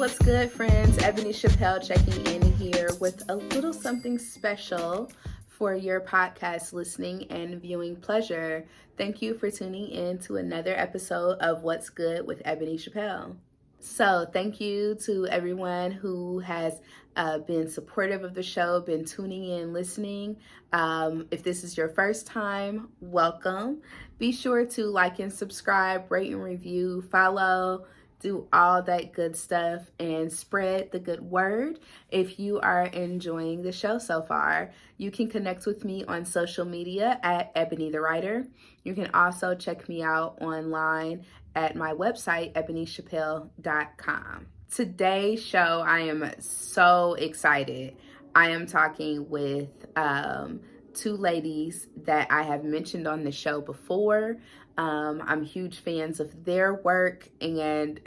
What's good, friends? Ebony Chappelle checking in here with a little something special for your podcast listening and viewing pleasure. Thank you for tuning in to another episode of What's Good with Ebony Chappelle. So thank you to everyone who has been supportive of the show, been tuning in, listening. If this is your first time, welcome. Be sure to like and subscribe, rate and review, follow, do all that good stuff, and spread the good word. If you are enjoying the show so far, you can connect with me on social media at Ebony the Writer. You can also check me out online at my website, ebonychappelle.com. Today's show, I am so excited. I am talking with two ladies that I have mentioned on the show before. I'm huge fans of their work, and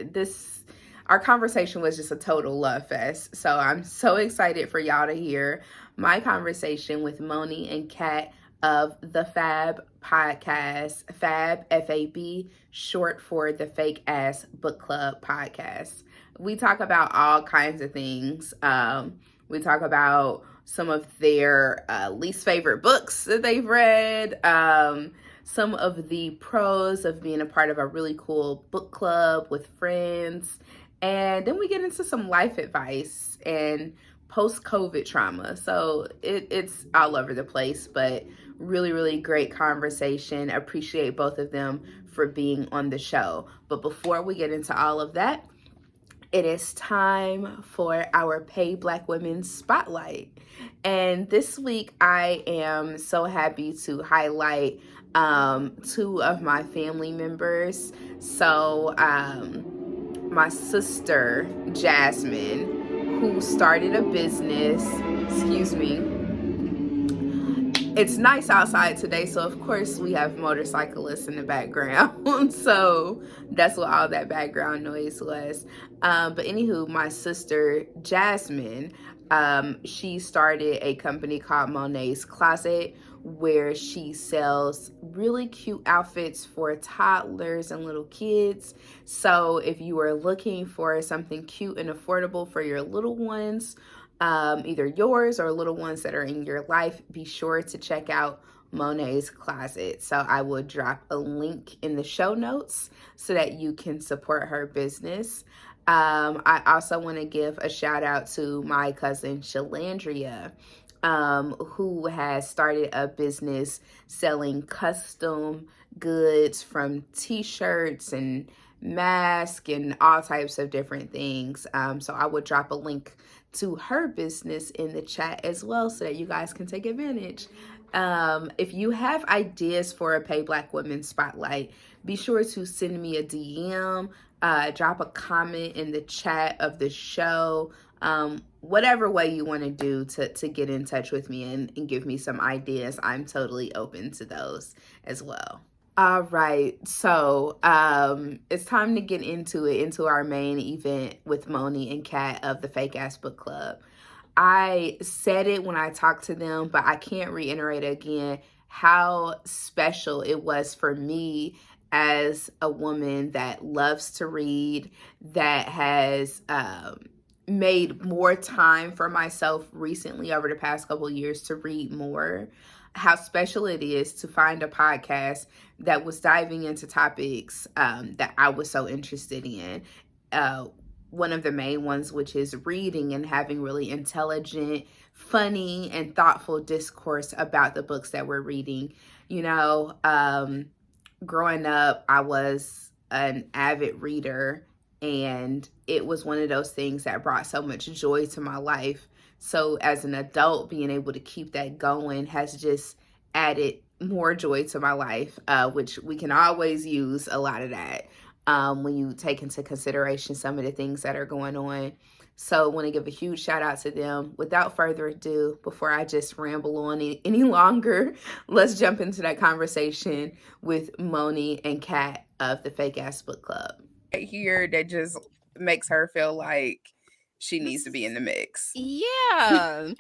our conversation was just a total love fest. So I'm so excited for y'all to hear my conversation with Moni and Kat of the FAB Podcast. FAB, F-A-B, short for the Fake Ass Book Club Podcast. We talk about all kinds of things. We talk about some of their least favorite books that they've read, some of the pros of being a part of a really cool book club with friends, and then we get into some life advice and post-COVID trauma. So it's all over the place, but really, really great conversation. Appreciate both of them for being on the show. But before we get into all of that, it is time for our Pay Black Women Spotlight. And this week, I am so happy to highlight two of my family members. So, my sister, Jasmine, who started a business, it's nice outside today, so of course we have motorcyclists in the background. So that's what all that background noise was. But anywho, my sister Jasmine, she started a company called Monet's Closet, where she sells really cute outfits for toddlers and little kids. So if you are looking for something cute and affordable for your little ones, either yours or little ones that are in your life, be sure to check out Monet's Closet. So I will drop a link in the show notes so that you can support her business. I also want to give a shout out to my cousin Shalandria, who has started a business selling custom goods from t-shirts and masks and all types of different things. So I will drop a link to her business in the chat as well so that you guys can take advantage. If you have ideas for a Pay Black Women Spotlight, be sure to send me a DM, drop a comment in the chat of the show, whatever way you want to do to get in touch with me and give me some ideas. I'm totally open to those as well. All right, so it's time to get into our main event with Moni and Kat of the Fake Ass Book Club. I said it when I talked to them, but I can't reiterate again how special it was for me as a woman that loves to read, that has made more time for myself recently over the past couple of years to read more. How special it is to find a podcast that was diving into topics that I was so interested in. One of the main ones, which is reading and having really intelligent, funny, and thoughtful discourse about the books that we're reading. You know, growing up, I was an avid reader, and it was one of those things that brought so much joy to my life. So as an adult, being able to keep that going has just added more joy to my life, which we can always use a lot of that when you take into consideration some of the things that are going on. So I want to give a huge shout out to them. Without further ado, before I just ramble on any longer, let's jump into that conversation with Moni and Kat of the Fake Ass Book Club. Right here, that just makes her feel like she needs to be in the mix. Yeah.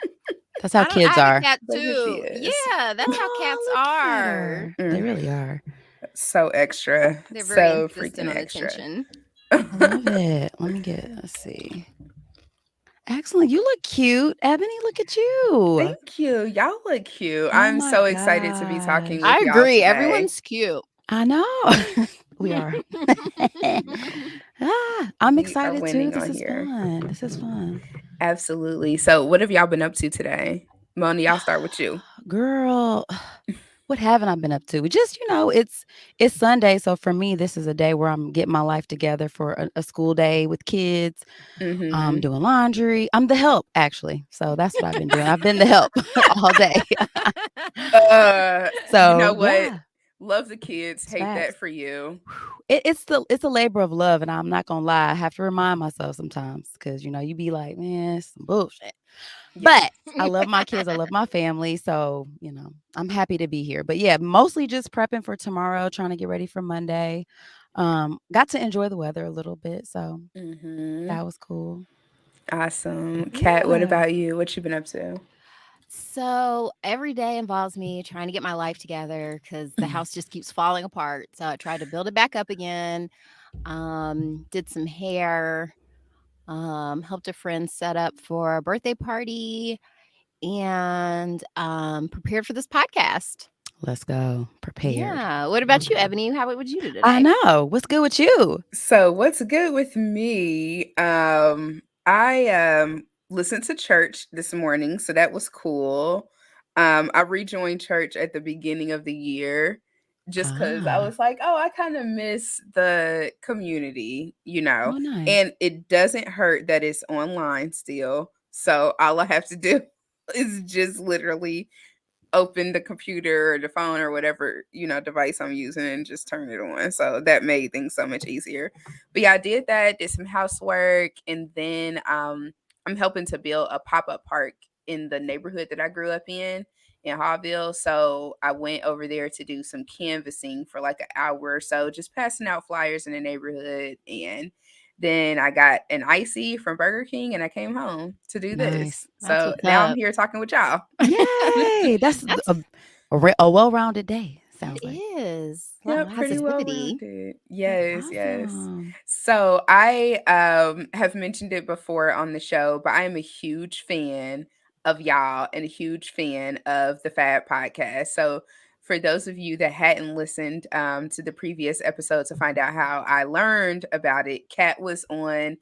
That's how kids are. Cat too. Yeah, that's how cats are. They really are. So extra. They're very so insistent freaking on extra. attention. I love it. Let's see. Excellent. You look cute. Ebony, look at you. Thank you. Y'all look cute. Oh I'm my so excited to be talking gosh. with I y'all agree. today. Everyone's cute. I know. We are. I'm We are excited too. winning This on is here. fun. This is fun. Absolutely. So, what have y'all been up to today? Moni, I'll start with you. Girl, what haven't I been up to? Just, it's Sunday, so for me this is a day where I'm getting my life together for a school day with kids. I'm Mm-hmm. doing laundry. I'm the help actually. So that's what I've been doing. I've been the help all day. You So, know what? yeah, Love the kids. it's Hate that facts. for you. It's a labor of love, and I'm not gonna lie. I have to remind myself sometimes because you be like, man, it's some bullshit. Yes. But I love my kids. I love my family. So I'm happy to be here. But yeah, mostly just prepping for tomorrow, trying to get ready for Monday. Got to enjoy the weather a little bit, so Mm-hmm. that was cool. Awesome. Kat, what Yeah. about you? What you been up to? So every day involves me trying to get my life together because the house just keeps falling apart. So I tried to build it back up again. Did some hair. Helped a friend set up for a birthday party, and prepared for this podcast. Let's go. Prepared. Yeah. What about you, Ebony? How what would you do I today? know. What's good with you? So, what's good with me? I listened to church this morning, so that was cool. I rejoined church at the beginning of the year just because I Ah. was like, oh, I kind of miss the community, Oh, nice. and it doesn't hurt that it's online still. So all I have to do is just literally open the computer or the phone or whatever device I'm using and just turn it on. So that made things so much easier. But yeah, I did that, did some housework, and then I'm helping to build a pop-up park in the neighborhood that I grew up in Hawville. So I went over there to do some canvassing for like an hour or so, just passing out flyers in the neighborhood. And then I got an icy from Burger King and I came home to do this. Nice. That's So what's now I'm up. here talking with y'all. Yay! That's That's a well-rounded day. it Sounds like. is. A lot Yeah, of pretty well positivity. rounded. That's Yes, yes. awesome. So I have mentioned it before on the show, but I am a huge fan of y'all and a huge fan of the FAB podcast. So for those of you that hadn't listened to the previous episode to find out how I learned about it, Kat was on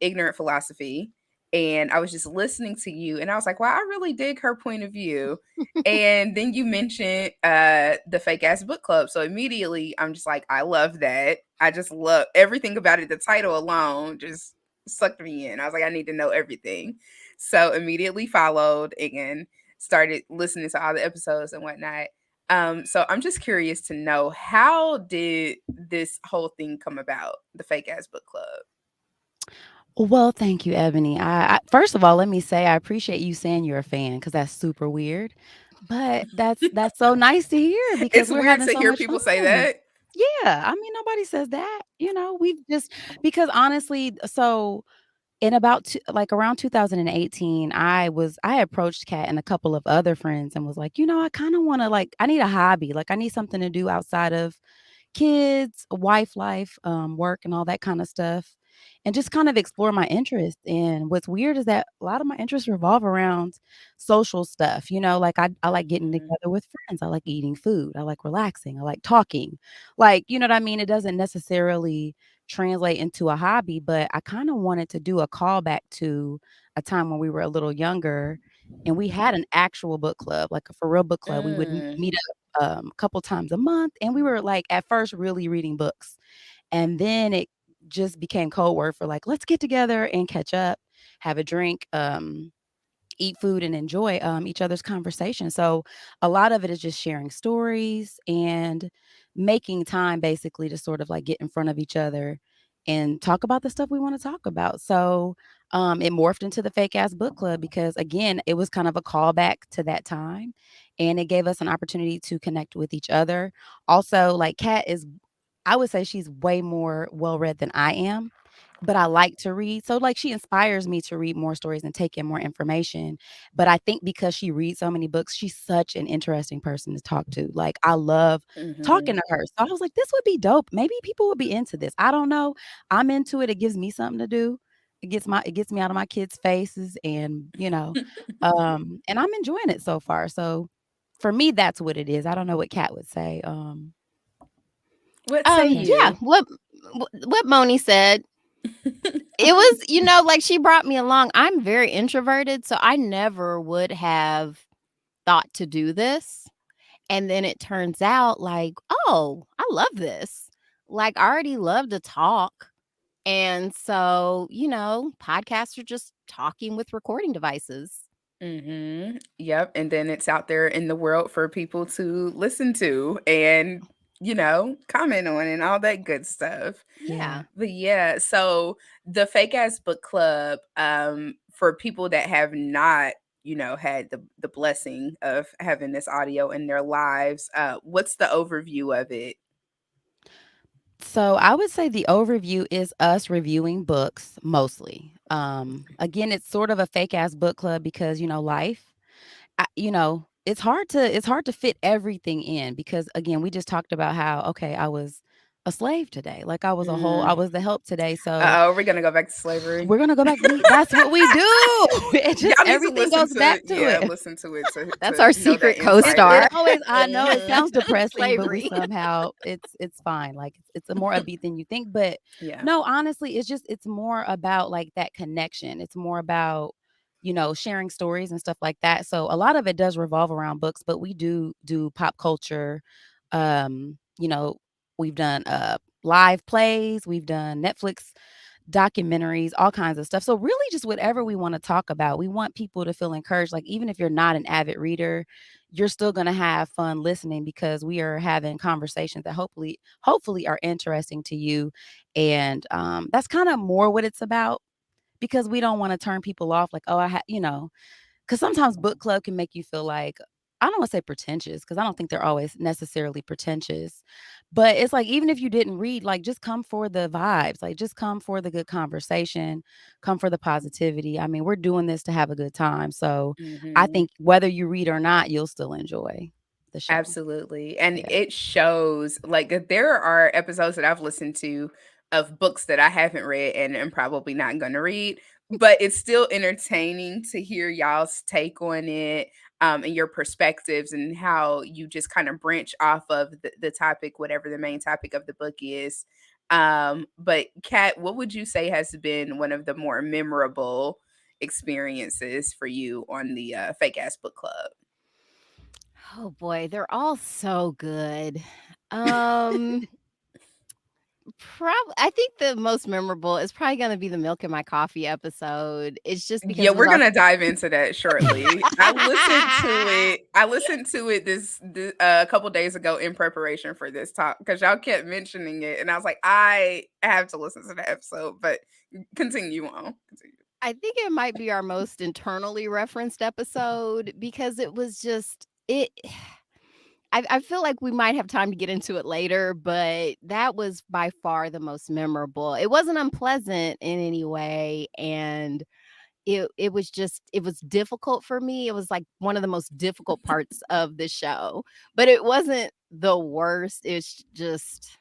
Ignorant Philosophy. And I was just listening to you, and I was like, wow, I really dig her point of view. And then you mentioned the fake ass book club. So immediately I'm just like, I love that. I just love everything about it. The title alone just sucked me in. I was like, I need to know everything. So immediately followed and started listening to all the episodes and whatnot. So I'm just curious to know, how did this whole thing come about, the fake ass book club? Well, thank you, Ebony. I first of all, let me say I appreciate you saying you're a fan because that's super weird, but that's so nice to hear because It's we're weird having to so hear much people say fun. that. Yeah, I mean nobody says that. We've just because honestly, so in about like around 2018, I approached Kat and a couple of other friends and was like, I kind of want to like I need a hobby, like I need something to do outside of kids, wife life, work, and all that kind of stuff, and just kind of explore my interest. And what's weird is that a lot of my interests revolve around social stuff. Like I like getting Mhm. together with friends. I like eating food. I like relaxing. I like talking. Like, you know what I mean? It doesn't necessarily translate into a hobby, but I kind of wanted to do a callback to a time when we were a little younger and we had an actual book club, like a for real book club. We would Mm. meet a couple times a month, and we were like at first really reading books, and then it just became code word for like let's get together and catch up, have a drink, eat food, and enjoy each other's conversation. So a lot of it is just sharing stories and making time basically to sort of like get in front of each other and talk about the stuff we want to talk about. So it morphed into the fake ass book club because again, it was kind of a callback to that time, and it gave us an opportunity to connect with each other. Also, like Kat is, I would say she's way more well read than I am, but I like to read. So like she inspires me to read more stories and take in more information. But I think because she reads so many books, she's such an interesting person to talk to. Like I love talking Mm-hmm. to her. So I was like, this would be dope. Maybe people would be into this. I don't know. I'm into it. It gives me something to do. It gets me out of my kids' faces and, and I'm enjoying it so far. So for me, that's what it is. I don't know what Kat would say. What say Yeah. Yeah, you? what Moni said, it was, like she brought me along. I'm very introverted, so I never would have thought to do this. And then it turns out like, oh, I love this. Like I already love to talk. And so, podcasts are just talking with recording devices. Mm-hmm. Yep. And then it's out there in the world for people to listen to and, comment on and all that good stuff. Yeah. Yeah. But yeah, so the fake ass book club, for people that have not, had the blessing of having this audio in their lives, what's the overview of it? So I would say the overview is us reviewing books mostly. Again, it's sort of a fake ass book club because life. It's hard to fit everything in because again, we just talked about how okay, I was a slave today, like I Mm. was the help today. So Uh-oh, we're gonna go back to slavery. we're gonna go back. That's what we do. It just Y'all need to everything goes back to it. listen to it to That's to our know that secret insight. It co-star. always I know it Mhm. sounds depressing, but we Slavery. somehow it's fine. Like it's a more upbeat than you think. But Yeah. no, honestly, it's more about like that connection. It's more about, sharing stories and stuff like that. So a lot of it does revolve around books, but we do pop culture. Um, you know, we've done live plays, we've done Netflix documentaries, all kinds of stuff. So really just whatever we want to talk about. We want people to feel encouraged. Like even if you're not an avid reader, you're still going to have fun listening because we are having conversations that hopefully are interesting to you. And that's kind of more what it's about because we don't want to turn people off like, oh, because sometimes book club can make you feel like I don't want to say pretentious because I don't think they're always necessarily pretentious, but it's like even if you didn't read, like just come for the vibes, like just come for the good conversation, come for the positivity. I mean, we're doing this to have a good time, so I Mhm. think whether you read or not, you'll still enjoy the show. Absolutely. And Yeah. it shows like there are episodes that I've listened to of books that I haven't read and am probably not going to read, but it's still entertaining to hear y'all's take on it, and your perspectives and how you just kind of branch off of the topic, whatever the main topic of the book is. But Kat, what would you say has been one of the more memorable experiences for you on the Fake Ass Book Club? Oh boy, they're all so good. Um I think the most memorable is probably gonna be the milk in my coffee episode. It's just Yeah, because it was we're our gonna dive into that shortly. I listened to it this a couple days ago in preparation for this talk because y'all kept mentioning it, and I was like, I have to listen to the episode. But continue on. Continue. I think it might be our most internally referenced episode because it was just it I feel like we might have time to get into it later, but that was by far the most memorable. It wasn't unpleasant in any way, and it was just it was difficult for me. It was, like, one of the most difficult parts of the show, but it wasn't the worst. It's just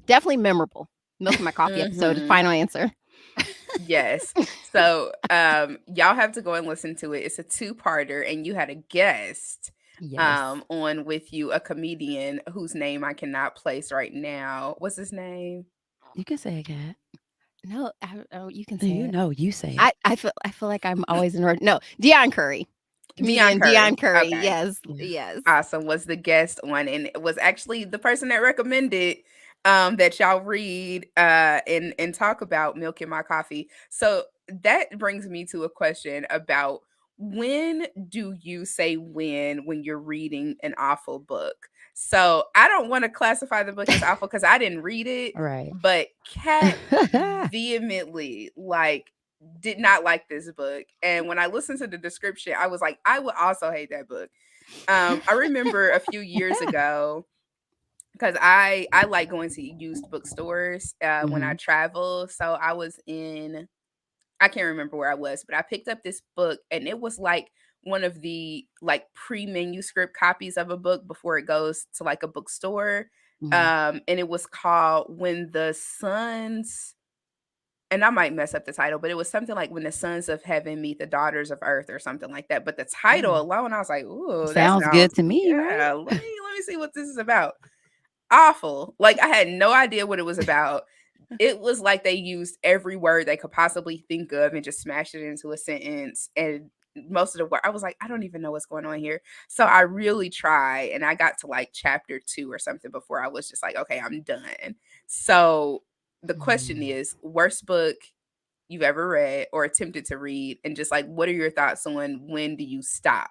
definitely memorable. Milk in my coffee episode, Hmm. final answer. Yes. So, y'all have to go and listen to it. It's a two-parter, and you had a guest Yes. on with you, a comedian whose name I cannot place right now. What's his name? You can say it, Kat. No, you can No, say you it. know, you say it. I feel like I'm always in no, Dion Curry. Dion Comedian Dion Curry. Curry. Okay. Yes, Yeah. yes. Awesome was the guest on, and it was actually the person that recommended that y'all read and talk about Milk in My Coffee. So that brings me to a question about when do you say when you're reading an awful book? So I don't want to classify the book as awful because I didn't read it, Right. but Kat vehemently did not like this book. And when I listened to the description, I was like, I would also hate that book. I remember a few years ago, because I like going to used bookstores when I Mhm. travel. So I was in, I can't remember where I was, but I picked up this book and it was like one of the like pre-manuscript copies of a book before it goes to like a bookstore. Mhm. And it was called When the Sons, and I might mess up the title, but it was something like When the Sons of Heaven Meet the Daughters of Earth or something like that. But the title Oh, alone, I was like, ooh, that sounds sounds, good to me, right? yeah, let me see what this is about. Awful. Like I had no idea what it was about. It was like they used every word they could possibly think of and just smashed it into a sentence. And most of the word, I was like, I don't even know what's going on here. So I really tried, and I got to like chapter 2 or something before I was just like, okay, I'm done. So the question Mm. is, worst book you've ever read or attempted to read, and just like, what are your thoughts on when do you stop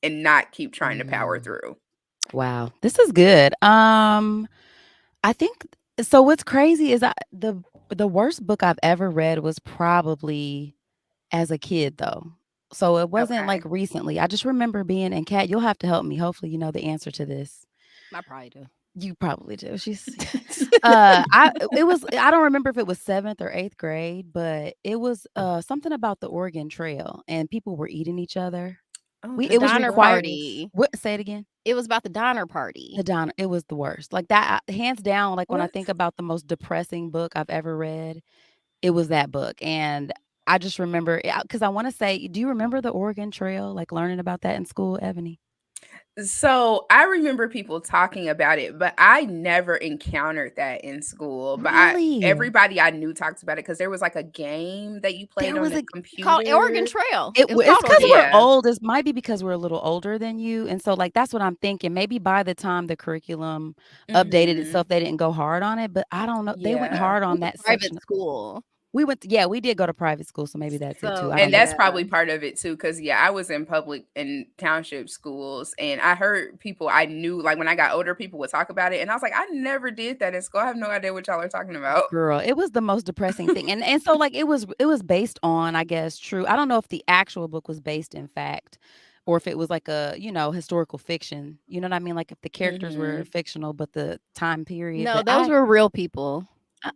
and not keep trying to power Mm. through? Wow, this is good. I think so. What's crazy is the worst book I've ever read was probably as a kid, though. So it wasn't like Okay. recently. I just remember being in Cat. You'll have to help me. Hopefully, you know the answer to this. I probably do. You probably do. She's yeah. It was. I don't remember if it was 7th or 8th grade, but it was something about the Oregon Trail and people were eating each other. Oh, We The it was goodness Donner required. gracious. Party. What? Say it again. It was about the Donner The Party. Donner, it was the worst. Like that, hands down, like when I What? think about the most depressing book I've ever read, it was that book. And I just remember because I want to say, do you remember the Oregon Trail? Like learning about that in school, Ebony? So I remember people talking about it, but I never encountered that in school. But I Really? everybody I knew talked about it because there was like a game that you played There on was the a Called Oregon computer. Trail. it It was it's called because Oregon we're Trail. Yeah. old. It might be because we're a little older than you, and so like that's what I'm thinking. Maybe by the time the curriculum updated Hmm. itself, they didn't go hard on it. But I don't know. They went Yeah. hard It on was that a private section. school. We went. Yeah, we did go to private school, so maybe that's it too. So I don't And know. that's yeah. probably part of it too, because yeah, I was in public and township schools, and I heard people I knew, like when I got older, people would talk about it, and I was like, I never did that in school. I have no idea what y'all are talking about. Girl, it was the most depressing thing, and so, like, it was based on, I guess, true I don't know if the actual book was based in fact, or if it was like a, historical fiction, you know what I mean? Like, if the characters were Hmm. fictional, but the time period, No, but those were real people.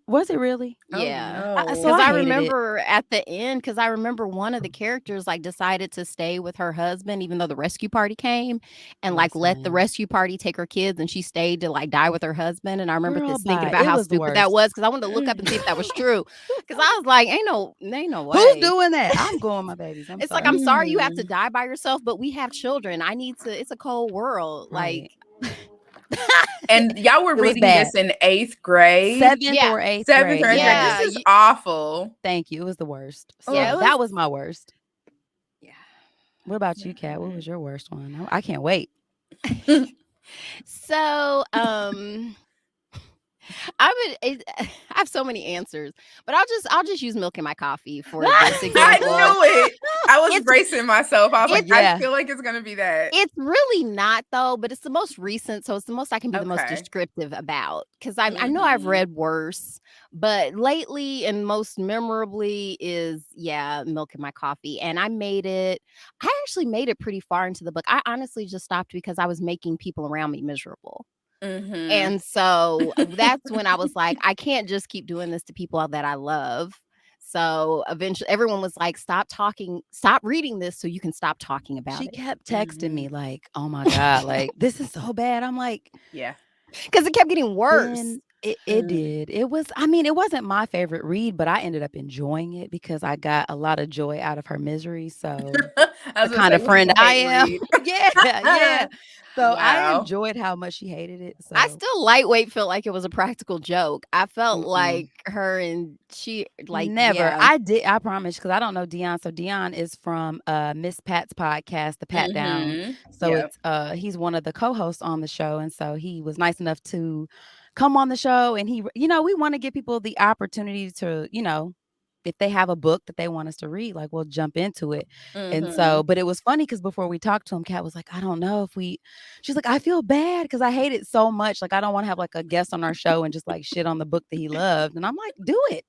was it really? Oh Yeah. So no. Because I I hated it. remember at the end, because I remember one of the characters like decided to stay with her husband, even though the rescue party came, and like let the Listen. rescue party take her kids, and she stayed to like die with her husband. And I remember Girl, this thinking bye. about It how was the stupid that worst. was because I wanted to look up and see if that was true. Because I was like, ain't no Who's way. doing that? I'm going my babies, I'm It's like I'm sorry. sorry you have to Mm. die by yourself, but we have children. I need to. It's a cold world. Like, Right. And y'all were It was reading bad. this in 8th grade? 7th yeah, or 8th Seventh or grade, eighth grade? yes. This yeah, is awful. Thank you, it was the worst. yeah. It So, Ugh. was. that was my worst. Yeah. What about you, Kat? What was your worst one? I can't wait. So, I have so many answers, but I'll just use milk in my coffee for this I example. knew it. I was It's bracing myself. I was like, it's I Yeah. feel like it's gonna be that. it's really not though, but it's the most recent, so it's the most I can be the most Okay. descriptive about because I know I've Hmm. read worse, but lately and most memorably is milk in my coffee, and I actually made it pretty far into the book. I honestly just stopped because I was making people around me miserable. Hmm. And so that's when I was like, I can't just keep doing this to people that I love. So eventually everyone was like, stop reading this so you can stop talking about She it. kept texting Hmm. me like, "Oh my god, like this is so bad." I'm like, Yeah. Because it kept getting worse. then it did. It was I mean, it wasn't my favorite read, but I ended up enjoying it because I got a lot of joy out of her misery. So I the was gonna kind say, of what is friend a I hate am. read? Yeah, yeah. So I Wow. enjoyed how much she hated it. I So still lightweight felt like it was a practical joke. I felt mm-mm. like her and she, like, Never. yeah. I did. I promise, because I don't know Dion. So Dion is from Miss Pat's podcast, The Pat Down. Hmm. So Yeah. it's he's one of the co-hosts on the show, and so he was nice enough to come on the show. And he, we want to give people the opportunity to, if they have a book that they want us to read, like we'll jump into it. And so, Hmm. but it was funny because before we talked to him, Kat was like, I don't know if we. She's like, I feel bad because I hate it so much. Like I don't want to have like a guest on our show and just like shit on the book that he loved. And I'm like, do it.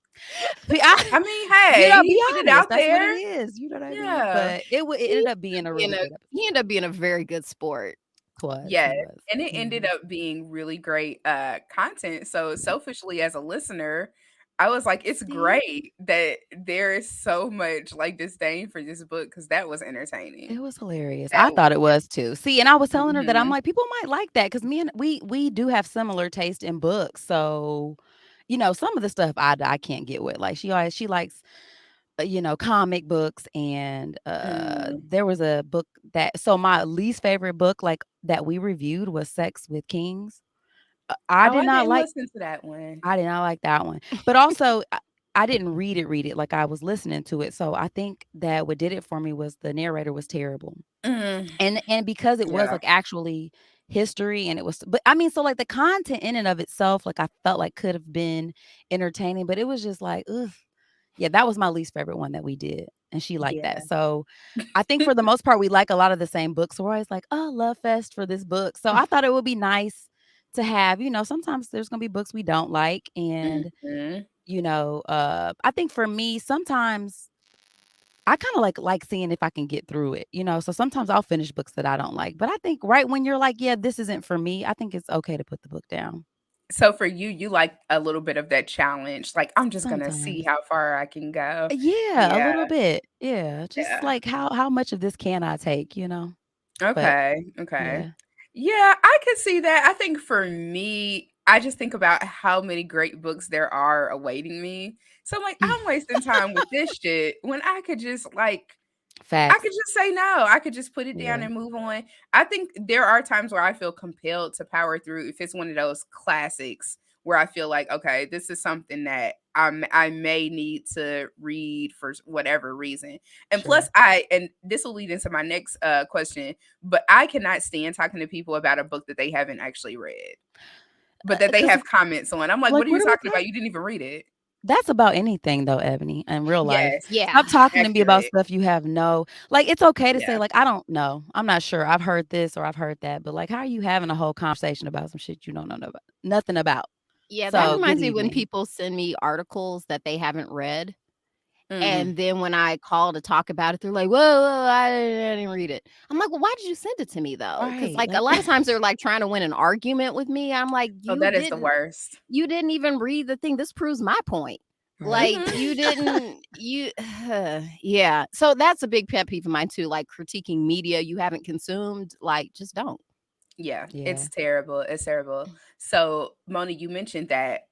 I mean, hey, Be he put it honest. out That's what it there. is. You know what I mean? Yeah. But it He ended up being a really good episode. he ended up being a very good sport. Was, Yes, he was. and it ended Mhm. up being really great, content, so selfishly as a listener, I was like, "It's See? great that there is so much, like, disdain for this book because that was entertaining." It was hilarious. That I thought it was too. See, and I was telling her that I'm Mhm. like, people might like that because me and we do have similar taste in books. So, some of the stuff I can't get with. Like she likes comic books and Mm. there was a book that so my least favorite book like that we reviewed was Sex with Kings. I Oh, did I not didn't like listen to that one. I did not like that one. But also I didn't read it like I was listening to it. So I think that what did it for me was the narrator was terrible. Mm. And because it was, Yeah. like, actually history and it was but, I mean, so, like, the content in and of itself, like, I felt like could have been entertaining, but it was just like, ugh. Yeah, that was my least favorite one that we did, and she liked Yeah. that. So, I think for the most part, we like a lot of the same books, so we're always like, "Oh, love fest for this book." So, I thought it would be nice to have sometimes there's gonna be books we don't like, and, Mhm. I think for me, sometimes I kinda like seeing if I can get through it. So sometimes I'll finish books that I don't like, but I think right when you're like, "Yeah, this isn't for me," I think it's okay to put the book down. So for you, you like a little bit of that challenge, like, "I'm just gonna see Sometimes. how far I can go." Yeah, a Yeah, little bit. Yeah, just yeah. like how much of this can I take? But Okay, okay. yeah. Yeah, I could see that. I think for me, I just think about how many great books there are awaiting me. So I'm like, I'm wasting time with this shit when I could just like I Facts. could just say no. I could just put it down Yeah, and move on. I think there are times where I feel compelled to power through if it's one of those classics where I feel like, okay, this is something that I may need to read for whatever reason. And plus, sure. and this will lead into my next question, but I cannot stand talking to people about a book that they haven't actually read, but that they 'Cause have comments on. I'm like, what like, are what you are we talking talking about? You didn't even read it. That's about anything though, Ebony, in real life. Yes, Yeah. Stop talking to me about accurate. stuff you have no like, it's okay to say, Yeah. like, "I don't know. I'm not sure. I've heard this or I've heard that," but, like, how are you having a whole conversation about some shit you don't know nothing about? Yeah, that So, good reminds me when evening. people send me articles that they haven't read. Mm. And then when I call to talk about it, they're like, "Whoa, I didn't read it." I'm like, "Well, why did you send it to me though?" Because Right, like, a like lot of times they're, like, trying to win an argument with me. I'm like, Oh, that is the worst. you didn't even read the thing. This proves my point." right. Like, Mhm. you didn't you yeah. So that's a big pet peeve of mine too, like, critiquing media you haven't consumed, like, just don't. Yeah, Yeah. it's terrible, it's terrible. So, Mona, you mentioned that,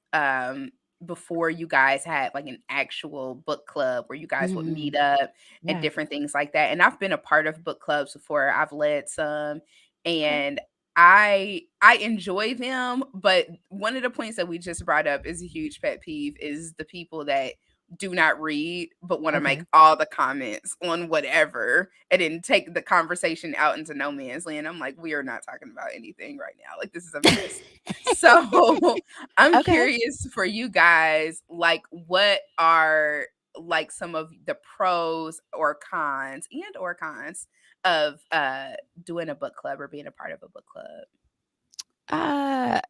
before you guys had, like, an actual book club where you guys would meet Mhm. up and Yeah. different things like that, and I've been a part of book clubs before, I've led some, Okay. and I enjoy them, but one of the points that we just brought up is a huge pet peeve, is the people that do not read, but wanna make Okay. all the comments on whatever, and then take the conversation out into no man's land. I'm like, "We are not talking about anything right now, like, this is a mess." So, I'm Okay. curious for you guys, like, what are, like, some of the pros or cons of, doing a book club or being a part of a book club?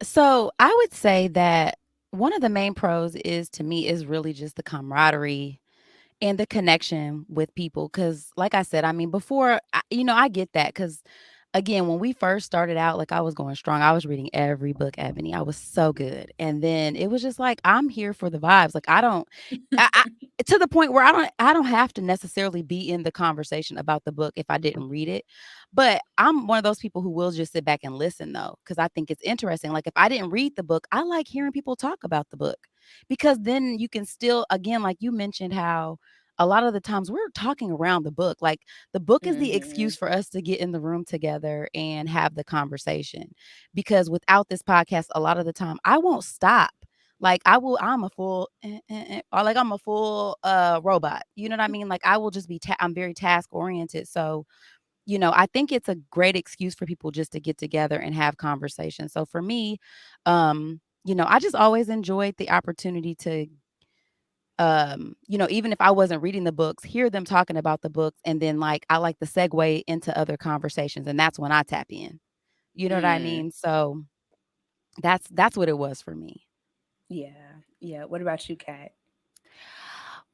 So I would say that one of the main pros is to me is really just the camaraderie and the connection with people. Cause like I said, I mean, before, I get that. Cause again, when we first started out, like I was going strong. I was reading every book, Ebony. I was so good. And then it was just like, I'm here for the vibes. Like I to the point where I don't have to necessarily be in the conversation about the book if I didn't read it. But I'm one of those people who will just sit back and listen though, because I think it's interesting. Like if I didn't read the book, I like hearing people talk about the book because then you can still, again, like you mentioned, how a lot of the times we're talking around the book. Like the book is the excuse Mhm. for us to get in the room together and have the conversation. Because without this podcast, a lot of the time I won't stop. Like I'm a full or like I'm a full robot. You know what I mean? Like I will just I'm very task oriented. So, I think it's a great excuse for people just to get together and have conversations. So for me, I just always enjoyed the opportunity to even if I wasn't reading the books, hear them talking about the books and then like I like the segue into other conversations and that's when I tap in. You know what I Mm. mean? So that's what it was for me. Yeah, yeah. What about you, Kat?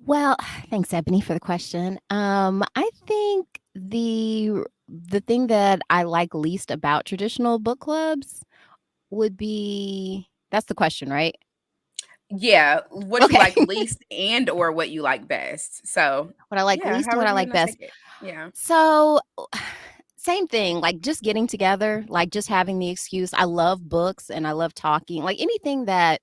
Well, thanks, Ebony, for the question. I think the the thing that I like least about traditional book clubs would be, that's the question, right? Yeah, what you Okay. like least and or what you like best. So, What I like yeah, least and what however I you like want to best. take it. Yeah. So, same thing, like just getting together, like just having the excuse. I love books and I love talking, like anything that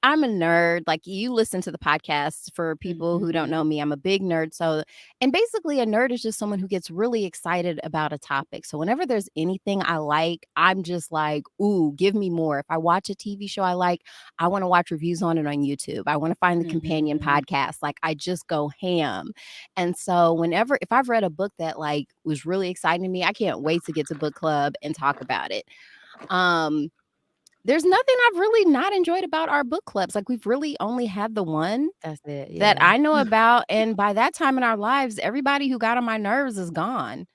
I'm a nerd. Like you listen to the podcast for people who don't know Mhm. me. I'm a big nerd. So, and basically, a nerd is just someone who gets really excited about a topic. So, whenever there's anything I like, I'm just like, ooh, give me more. If I watch a TV show I like, I want to watch reviews on it on YouTube. I want to find the companion Mhm. podcast. Like, I just go ham. And so, if I've read a book that like was really exciting to me, I can't wait to get to book club and talk about it. Um, there's nothing I've really not enjoyed about our book clubs. Like, we've really only had the one That's it. that Yeah. I know about, and by that time in our lives, everybody who got on my nerves is gone.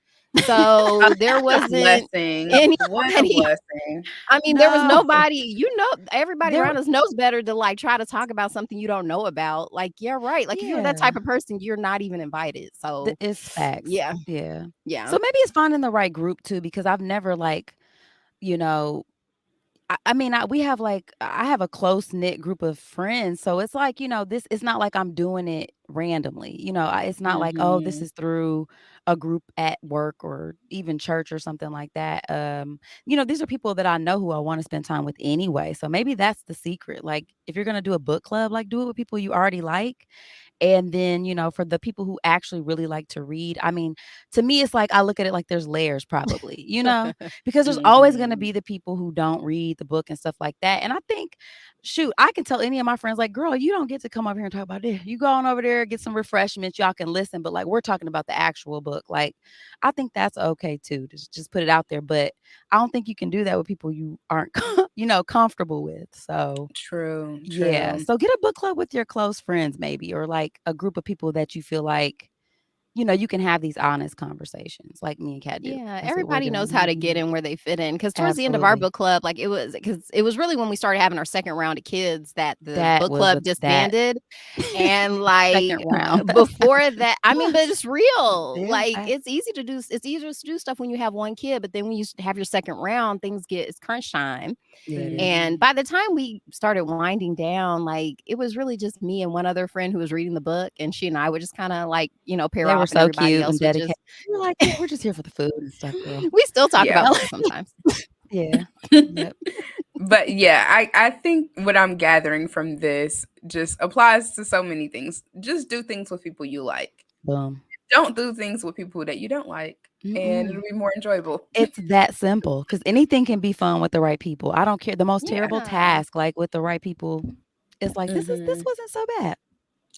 So, there What a wasn't blessing. What a anybody. blessing. I mean, there was No. nobody, everybody There around us knows better to, like, try to talk about something you don't know about. Like, yeah, right. Like, if you're that yeah. type of person, you're not even invited. So, It's facts. yeah, Yeah. yeah. So maybe it's finding the right group too, because I've never like, you know, I mean, we have like I have a close knit group of friends, so it's like this. It's not like I'm doing it randomly. It's not like, oh, this Mhm. is through a group at work or even church or something like that. These are people that I know who I want to spend time with anyway. So maybe that's the secret. Like, if you're gonna do a book club, like do it with people you already like. And then, for the people who actually really like to read, I mean, to me, it's like I look at it like there's layers probably, because there's always going to Mhm. be the people who don't read the book and stuff like that. And I think, shoot, I can tell any of my friends, like, girl, you don't get to come over here and talk about this. You go on over there, get some refreshments, y'all can listen. But like, we're talking about the actual book. Like, I think that's okay too. Just put it out there. But I don't think you can do that with people you aren't, comfortable with. So, True, yeah. true. So get a book club with your close friends, maybe, or like a group of people that you feel like, you can have these honest conversations like me and Kat do. Yeah, That's what we're everybody knows doing. how to get Mhm. in where they fit in. Because towards the end of our Absolutely. book club, like because it was really when we started having our second round of kids that the That book was club that disbanded. And second like round. before that, I mean, but it's real. Yeah, Like it's easier to do stuff when you have one kid, but then when you have your second round, it's crunch time. yeah, it is. And Mhm. by the time we started winding down, like it was really just me and one other friend who was reading the book, and she and I would just kind of like, pair They were off, and so everybody cute else and would dedicated. just We're like, "Yeah, we're just here for the food and stuff, girl." we still talk Yeah. about books sometimes. Yeah. Yep. But yeah, I think what I'm gathering from this just applies to so many things. Just do things with people you like. Boom. Don't do things with people that you don't like, and it'll Mm-mm. be more enjoyable. It's that simple because anything can be fun with the right people. I don't care. The most terrible Yeah. task, like with the right people, it's like this Mhm. wasn't so bad.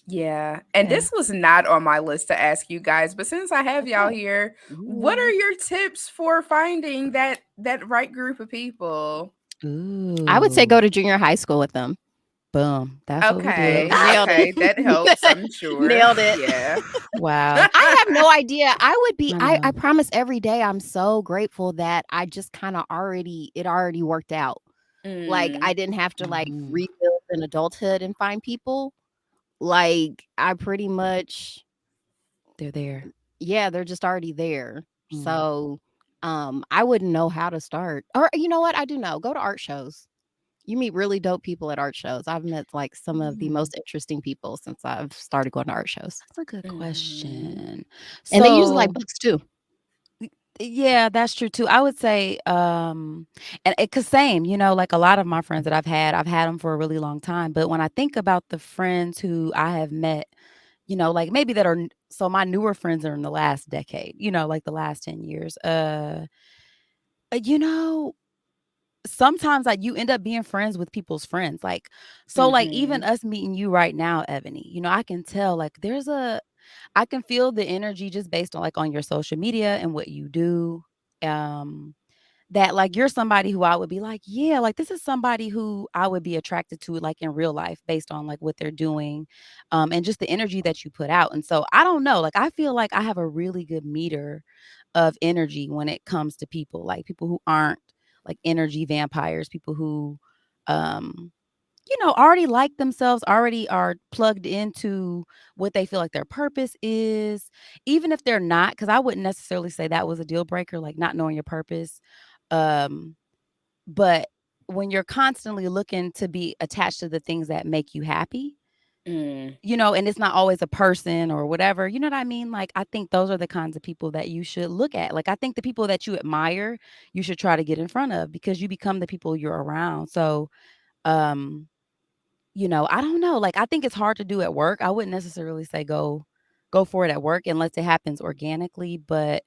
Yeah. And Yeah. this was not on my list to ask you guys, but since I have y'all Okay. here, what are Ooh. your tips for finding that right group of people? I would say go Ooh. to junior high school with them. Boom. That's what we did. Okay. Nailed it. Okay, that helps, I'm sure. Nailed it. Yeah. Wow. I have no idea. I I know. promise every day I'm so grateful that I just kind of already worked out. Like Mm. I didn't have to like Mhm. rebuild in adulthood and find people. Like I pretty much, They're there. yeah, they're just already there. Mm. So I wouldn't know how to start. Or you know what? I do know. Go to art shows. You meet really dope people at art shows. I've met like some of the Mm. most interesting people since I've started going to art shows. That's a good Mhm. question. And they usually like So, books too. yeah, that's true too. I would say, and cause same, like a lot of my friends that I've had them for a really long time. But when I think about the friends who I have met, like maybe that are, so my newer friends are in the last decade, like the last 10 years. You know, sometimes like you end up being friends with people's friends. Like, so like even Mhm. us meeting you right now, Ebony, I can tell like I can feel the energy just based on like on your social media and what you do. Um, that like you're somebody who I would be like, yeah, like this is somebody who I would be attracted to like in real life based on like what they're doing, and just the energy that you put out. And so I don't know, like I feel like I have a really good meter of energy when it comes to people, like people who aren't like energy vampires, people who, um, already like themselves, already are plugged into what they feel like their purpose is, even if they're not, because I wouldn't necessarily say that was a deal breaker, like not knowing your purpose. Um, but when you're constantly looking to be attached to the things that make you happy, Mm. and it's not always a person or whatever, you know what I mean? Like, I think those are the kinds of people that you should look at. Like, I think the people that you admire, you should try to get in front of because you become the people you're around. So, um, I don't know. Like, I think it's hard to do at work. I wouldn't necessarily say go for it at work unless it happens organically, but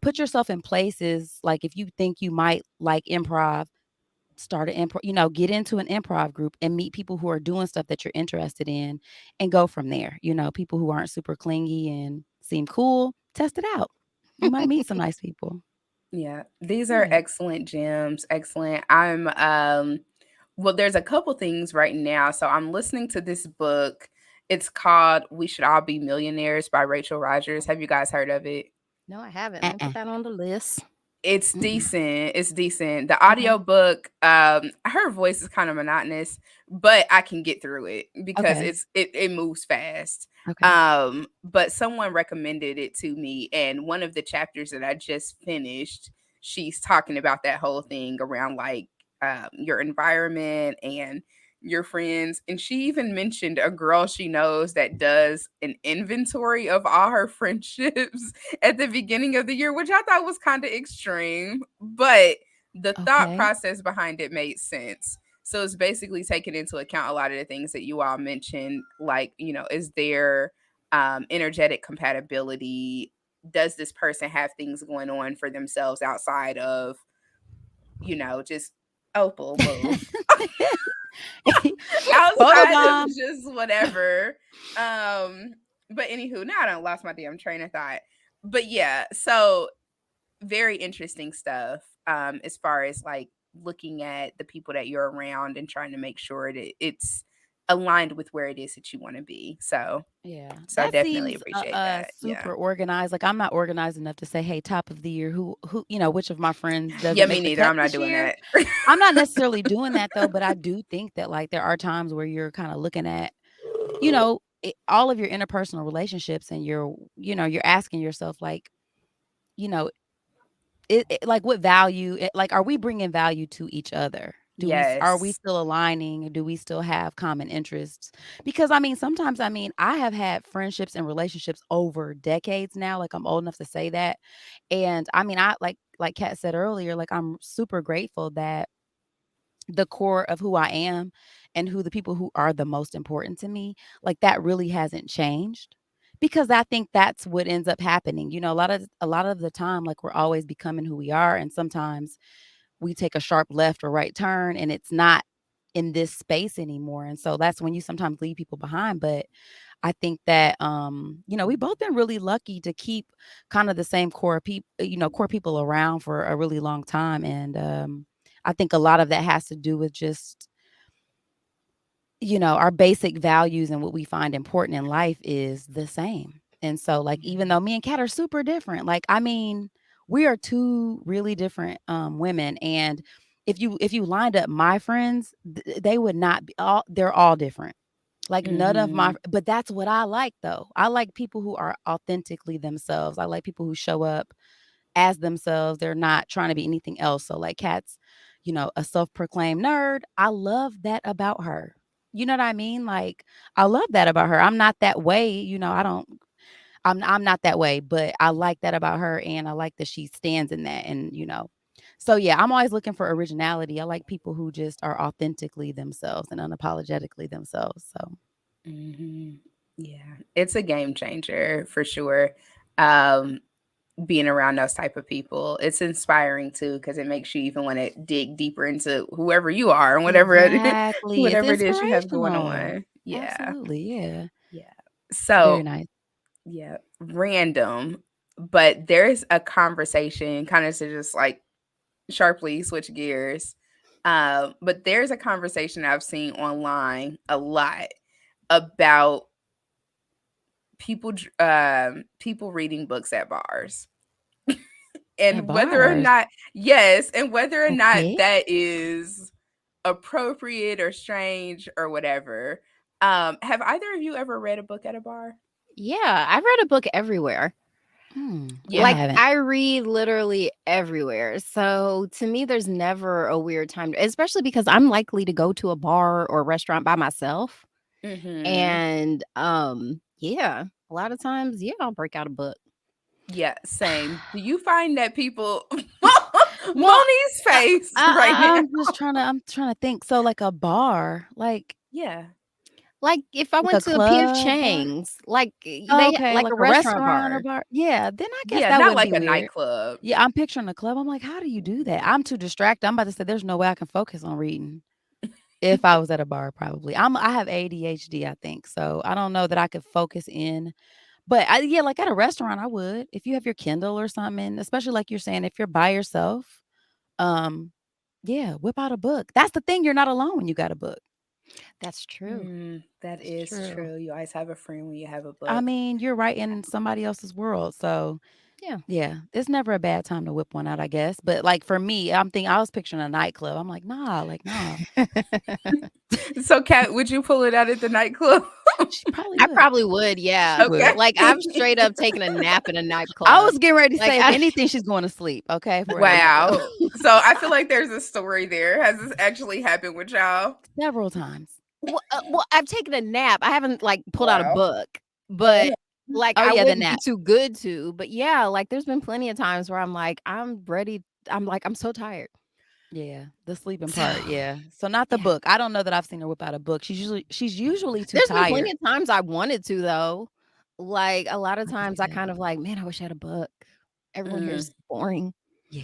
put yourself in places like if you think you might like improv, start an improv, get into an improv group and meet people who are doing stuff that you're interested in and go from there. People who aren't super clingy and seem cool, test it out. You might meet some nice people. Yeah, these are Yeah. excellent gems. Excellent. I'm well, there's a couple things right now. So I'm listening to this book. It's called We Should All Be Millionaires by Rachel Rodgers. Have you guys heard of it? No, I haven't. Let me Uh-uh. put that on the list. It's Mm-mm. decent. It's decent. The Okay. audiobook, her voice is kind of monotonous, but I can get through it because Okay. it moves fast. Okay. But someone recommended it to me, and one of the chapters that I just finished, she's talking about that whole thing around like your environment and your friends. And she even mentioned a girl she knows that does an inventory of all her friendships at the beginning of the year, which I thought was kind of extreme, but the thought Okay. process behind it made sense. So it's basically taking into account a lot of the things that you all mentioned, like, is there energetic compatibility? Does this person have things going on for themselves outside of, just Opal move? Outside of Photobomb. just whatever. But anywho, now I don't lost my damn train of thought. But yeah, so very interesting stuff. As far as like looking at the people that you're around and trying to make sure that it's aligned with where it is that you want to be. Yeah, So I that definitely seems appreciate that. Yeah. super organized. Like I'm not organized enough to say, "Hey, top of the year, who, which of my friends Yeah, doesn't me make the neither. cut I'm not this doing year?" that. I'm not necessarily doing that though, but I do think that like there are times where you're kind of looking at, all of your interpersonal relationships, and you're asking yourself like, you know, like what value, like are we bringing value to each other? Are we Yes. still aligning? Do we still have common interests? Because I mean, sometimes I have had friendships and relationships over decades now. Like I'm old enough to say that. And I mean, I like Kat said earlier, like I'm super grateful that the core of who I am and who the people who are the most important to me, like that really hasn't changed. Because I think that's what ends up happening. A lot of the time, like we're always becoming who we are. And sometimes we take a sharp left or right turn and it's not in this space anymore. And so that's when you sometimes leave people behind. But I think that we've both been really lucky to keep kind of the same core people around for a really long time. And I think a lot of that has to do with just our basic values and what we find important in life is the same. And so like even Mhm. though me and Kat are super different, like I mean, we are two really different women. And if you lined up my friends, they would not be all they're all different. Like none of my Mhm. but that's what I like though. I like people who are authentically themselves. I like people who show up as themselves. They're not trying to be anything else. So like Kat's, a self-proclaimed nerd. I love that about her. You know what I mean? Like I love that about her. I'm not that way, I don't I'm not that way, but I like that about her and I like that she stands in that and. So yeah, I'm always looking for originality. I like people who just are authentically themselves and unapologetically themselves. So Mhm. Yeah, it's a game changer for sure. Um, Being around those type of people, it's inspiring too because it makes you even want to dig deeper into whoever you are and whatever exactly. It's whatever it is you have going inspirational. on. Yeah, Absolutely. Yeah. yeah. Very So nice. yeah, random, but there's a conversation kind of to just like sharply switch gears. But there's a conversation I've seen online a lot about people reading books at bars At and whether or bars. not, yes, and whether or not Okay. that is appropriate or strange or whatever. Have either of you ever read a book at a bar? Yeah, I've read a book everywhere. Yeah. I Like, haven't. I read literally everywhere. So to me, there's never a weird time, especially because I'm likely to go to a bar or restaurant by myself. Mm-hmm. And yeah, a lot of times, yeah, I'll break out a book. Yeah, same. Do you find that people Well, Moni's face right now? I'm trying to think. So like a bar, Yeah. Like if I like went a to a P.F. club bar. Chang's, like Oh, they okay, like like a a restaurant restaurant or bar. bar. Yeah, then I guess Yeah, that not wouldn't like be a weird. nightclub. Yeah, I'm picturing a club. I'm like, how do you do that? I'm too distracted. I'm about to say there's no way I can focus on reading. If I was at a bar, probably. I have ADHD, I think. So I don't know that I could focus in. But yeah, like at a restaurant, I would. If you have your Kindle or something, especially like you're saying, if you're by yourself, um, yeah, whip out a book. That's the thing. You're not alone when you got a book. That's true. That That's is true. true. You always have a friend when you have a I book. mean, you're right in somebody else's world. So Yeah. yeah, it's never a bad time to whip one out, I guess. But like for me, I was picturing a nightclub. I'm like, nah, like, nah. So, Kat, would you pull it out at the nightclub? She probably I would. probably would, She yeah. Okay. would. Like I've straight up taken a nap in a I nightclub. was getting ready to Like say, if I anything, she's going to sleep. Okay, if we're at a nightclub. Wow. So I feel like there's a story there. Has this actually happened with y'all? Several times. well, I've taken a nap. I haven't like pulled out a Wow. book, but like Oh I yeah, the wouldn't be nap. too good to. But yeah, like there's been plenty of times where I'm like, I'm ready. I'm like, I'm so tired. Yeah, the sleeping So part. Yeah. So not the yeah. book. I don't know that I've seen her whip out a book. She's usually too There's been tired. plenty of times I wanted to though. Like a lot of I can times see I that. kind of like, man, I wish I had a book. Everyone here Mm, is boring. Yeah.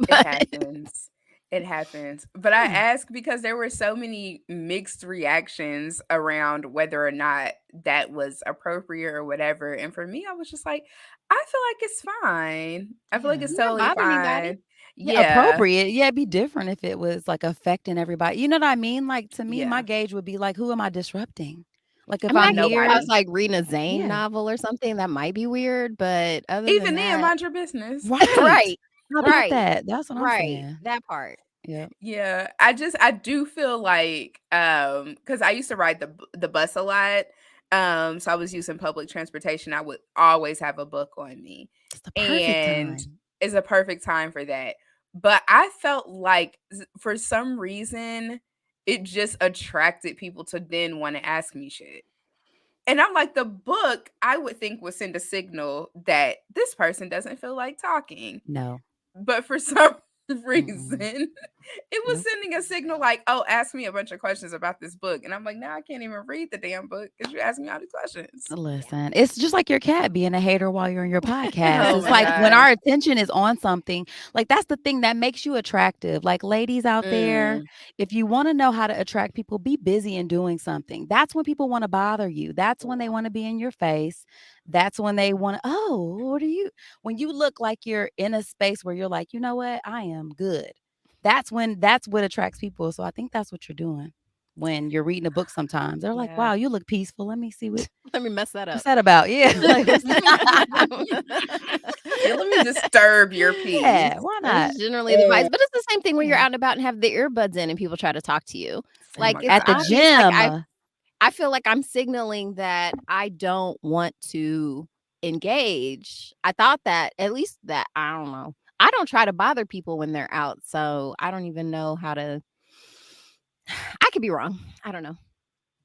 it But happens. It happens. But I Yeah. ask because there were so many mixed reactions around whether or not that was appropriate or whatever. And for me, I was just like, I feel like it's fine. I feel like Yeah. it's it didn't totally bother anybody. fine. Yeah, Yeah. appropriate. Yeah, it'd be different if it was like affecting everybody. You know what I mean? Like to me, my Yeah. gauge would be like, who am I disrupting? Like I if mean, I I'm guess if I here, was Nobody. like reading a Zane yeah. novel or something, that might be weird. But other than Even then, that, mind your business. Right. right, How about right, that? That's what I'm right, saying. that part. Yep. Yeah, I do feel like cuz I used to ride the bus a lot. So I was using public transportation. I would always have a book on me. It's the perfect And time. it's a perfect time for that. But I felt like for some reason it just attracted people to then want to ask me shit. And I'm like, the book I would think would send a signal that this person doesn't feel like talking. No. But for some Mm-mm. reason, it was Nope. sending a signal like, "Oh, ask me a bunch of questions about this book." And I'm like, "Now I can't even read the damn book because you're asking me all these questions." Listen, it's just like your cat being a hater while you're on your podcast. Oh It's my like when gosh. our attention is on something, like that's the thing that makes you attractive. Like ladies out there, Mm, if you want to know how to attract people, be busy and doing something. That's when people want to bother you. That's when they want to be in your face. That's when they want to, oh, what are you? When you look like you're in a space where you're like, you know what? I am good. That's what attracts people. So I think that's what you're doing when you're reading a book sometimes. They're like, yeah. wow, you look peaceful. Let me see Let me mess that what's up. that about? Yeah, like, what's Yeah, let me disturb your peace. yeah, why not? That's generally the Uh, advice, but it's the same thing when you're Yeah, out and about and have the earbuds in and people try to talk to you. oh Like same. my it's At the gosh. obvious. Like gym, I feel like I'm signaling that I don't want to engage. I thought that at least that I don't know. I don't try to bother people when they're out, so I don't even know how to. I could be wrong. I don't know.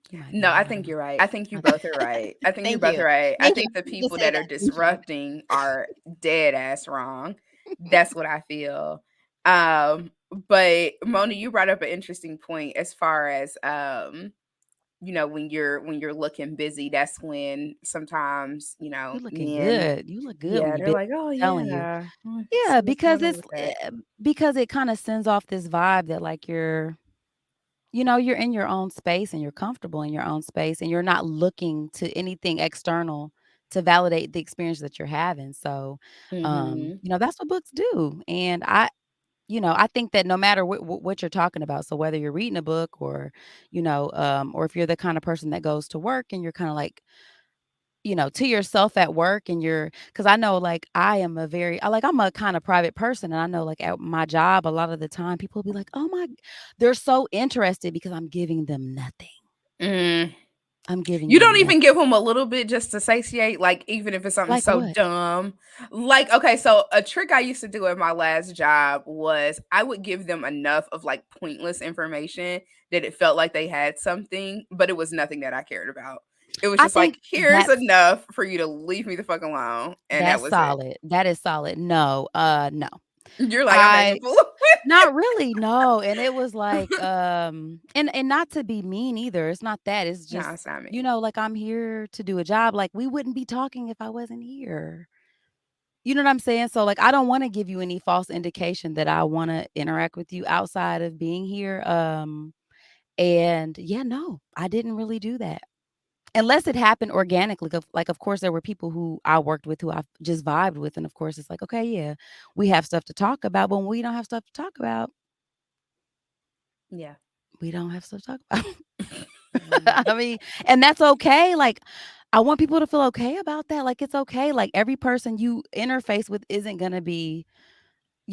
you might No, be. I I don't think know. you're right. I think you I both are right. I think you're Thank both you. right. I Thank you. think the I needed to people say that are that. Thank you. disrupting are dead ass wrong. That's what I feel. Um, but Mona, you brought up an interesting point as far as when you're looking busy, that's when sometimes, You looking men, good. You look good when yeah, you they're big. like, "Oh Telling you. yeah. Yeah, See what's because going on it's with that." because it kind of sends off this vibe that like you're in your own space and you're comfortable in your own space and you're not looking to anything external to validate the experience that you're having. So, Mhm. that's what books do. And I think that no matter what you're talking about, so whether you're reading a book or, or if you're the kind of person that goes to work and you're kind of like to yourself at work and because I know like I'm a kind of private person. And I know like at my job, a lot of the time people will be like, oh they're so interested because I'm giving them nothing. Mm. I'm giving You them don't even nothing. give them a little bit just to satiate, like even if it's something Like so what? dumb. Like, okay, so a trick I used to do at my last job was I would give them enough of like pointless information that it felt like they had something, but it was nothing that I cared about. It was I just like, think here's enough for you to leave me the fuck alone, and that that's was it. solid. That is solid. No, no. You're like, I'm not I even fooling with. Not really, no. And it was like, and not to be mean either. It's not that. It's No, just, it's not me. like I'm here to do a job. Like we wouldn't be talking if I wasn't here. You know what I'm saying? So like I don't want to give you any false indication that I want to interact with you outside of being here. And yeah, no, I didn't really do that. Unless it happened organically. Like of course there were people who I worked with who I just vibed with. And of course it's like, okay, yeah, we have stuff to talk about, but when we don't have stuff to talk about, Yeah. we don't have stuff to talk about. I mean, and that's okay. Like, I want people to feel okay about that. Like, it's okay. Like, every person you interface with isn't going to be,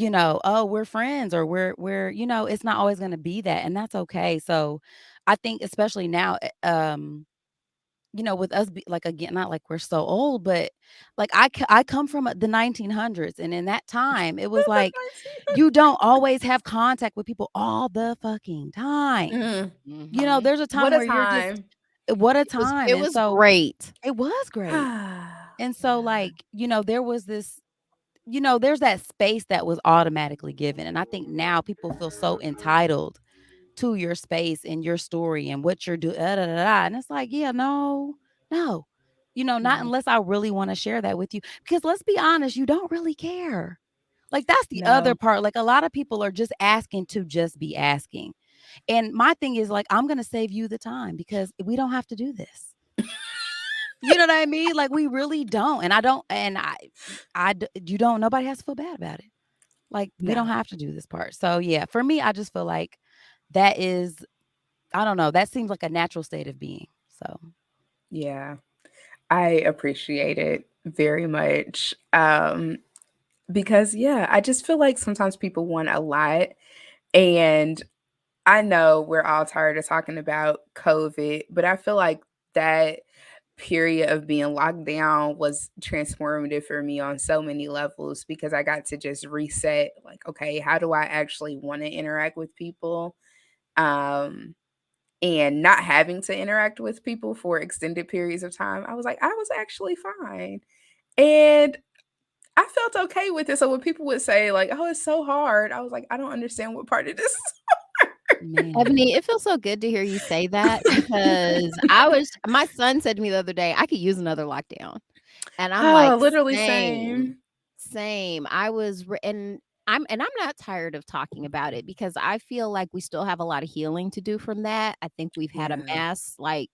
oh, we're friends or it's not always going to be that. And that's okay. So I think, especially now, with us, like, again, not like we're so old, but like I come from the 1900s. And in that time, it was like, you don't always have contact with people all the fucking time. Mm. Mhm. There's a What time a where you're just time. what a It was time, it and was so great. it was great. And so, Yeah. like, there was this there's that space that was automatically given, and I think now people feel so entitled to your space and your story and what you're doing, and it's like, yeah, no, no. Not No. unless I really wanna share that with you, because let's be honest, you don't really care. Like, that's the other No. part, like, a lot of people are just asking to just be asking. And my thing is like, I'm gonna save you the time because we don't have to do this. You know what I mean? Like we really don't. And I don't, and you don't, nobody has to feel bad about it. Like we don't No. have to do this part. So yeah, for me, I just feel like that is, I don't know, that seems like a natural state of being. So Yeah. I appreciate it very much. Because yeah, I just feel like sometimes people want a lot, and I know we're all tired of talking about COVID, but I feel like that period of being locked down was transformative for me on so many levels because I got to just reset like, okay, how do I actually want to interact with people? Um and not having to interact with people for extended periods of time, I was like, I was actually fine. And I felt okay with it. So when people would say like, "Oh, it's so hard," I was like, I don't understand what part of this. man. Ebony, it feels so good to hear you say that because my son said to me the other day, "I could use another lockdown." And I'm like, Oh, literally "Same, same. same." I was re and I'm not tired of talking about it because I feel like we still have a lot of healing to do from that. I think we've had a Yeah. mass, like,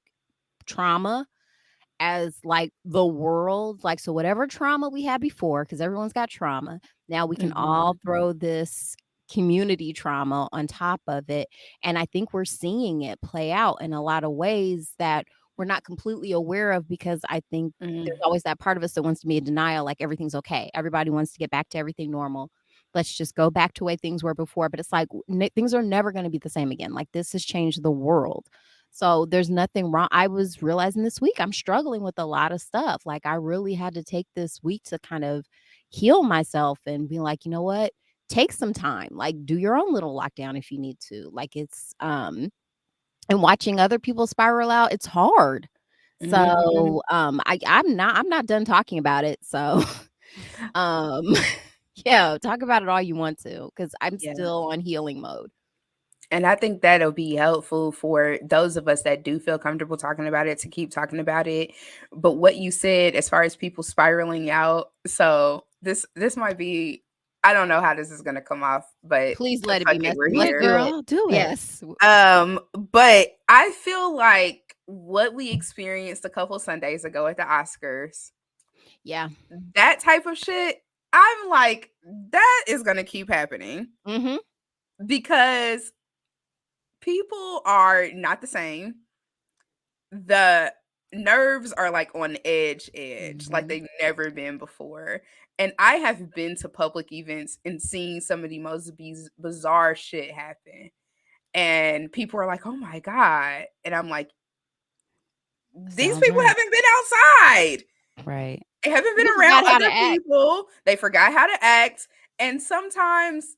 trauma as, like, the world, like, so whatever trauma we had before, because everyone's got trauma, now we can Mhm. all throw this community trauma on top of it, and I think we're seeing it play out in a lot of ways that we're not completely aware of because I think there's Mm. always that part of us that wants to be in denial, like, everything's okay. Everybody wants to get back to everything normal. Let's just go back to the way things were before, but it's like, things are never gonna be the same again, like, this has changed the world. So there's nothing wrong. I was realizing this week I'm struggling with a lot of stuff. Like I really had to take this week to kind of heal myself and be like, you know what? Take some time. Like do your own little lockdown if you need to. Like it's and watching other people spiral out, it's hard. Mhm. So I'm not done talking about it. So um yeah, talk about it all you want to cuz I'm Yeah. still on healing mode. And I think that'll be helpful for those of us that do feel comfortable talking about it to keep talking about it. But what you said as far as people spiraling out, so this might be, I don't know how this is gonna come off, but Please let it fuck be it, messy. we're Let's Do it, here. do it. girl. Do it. Yes. But I feel like what we experienced a couple Sundays ago at the Oscars, Yeah. that type of shit, I'm like, that is gonna keep happening Mhm. because people are not the same. The nerves are like on edge, like Mhm. they've never been before. And I have been to public events and seen some of the most bizarre shit happen. And people are like, oh my God. And I'm like, these Sounds people right. haven't been outside. Right. They haven't been You around forgot how to other act. people. They forgot how to act. And sometimes,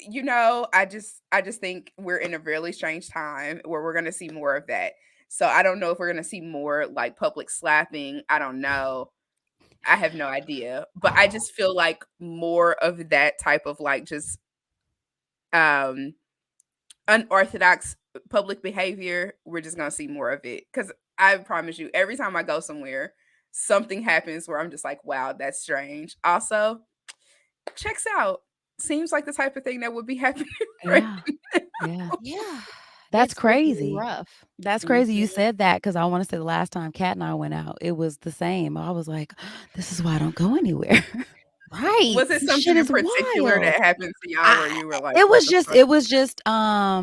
I just think we're in a really strange time where we're gonna see more of that. So I don't know if we're gonna see more like public slapping. I don't know. I have no idea. But I just feel like more of that type of like just um unorthodox public behavior, we're just gonna see more of it. Cause I promise you, every time I go somewhere, something happens where I'm just like, wow, that's strange. Also, checks out. Seems like the type of thing that would be happening right Yeah. Yeah. now. Yeah. That's It's really crazy. rough. That's crazy you Mhm. said that because I wanna say the last time Kat and I went out, it was the same. I was like, "This is why I don't go anywhere." Right. Was it This something shit in is particular wild. that happened to y'all where I you were like, it "What was the just fuck?" it was just, I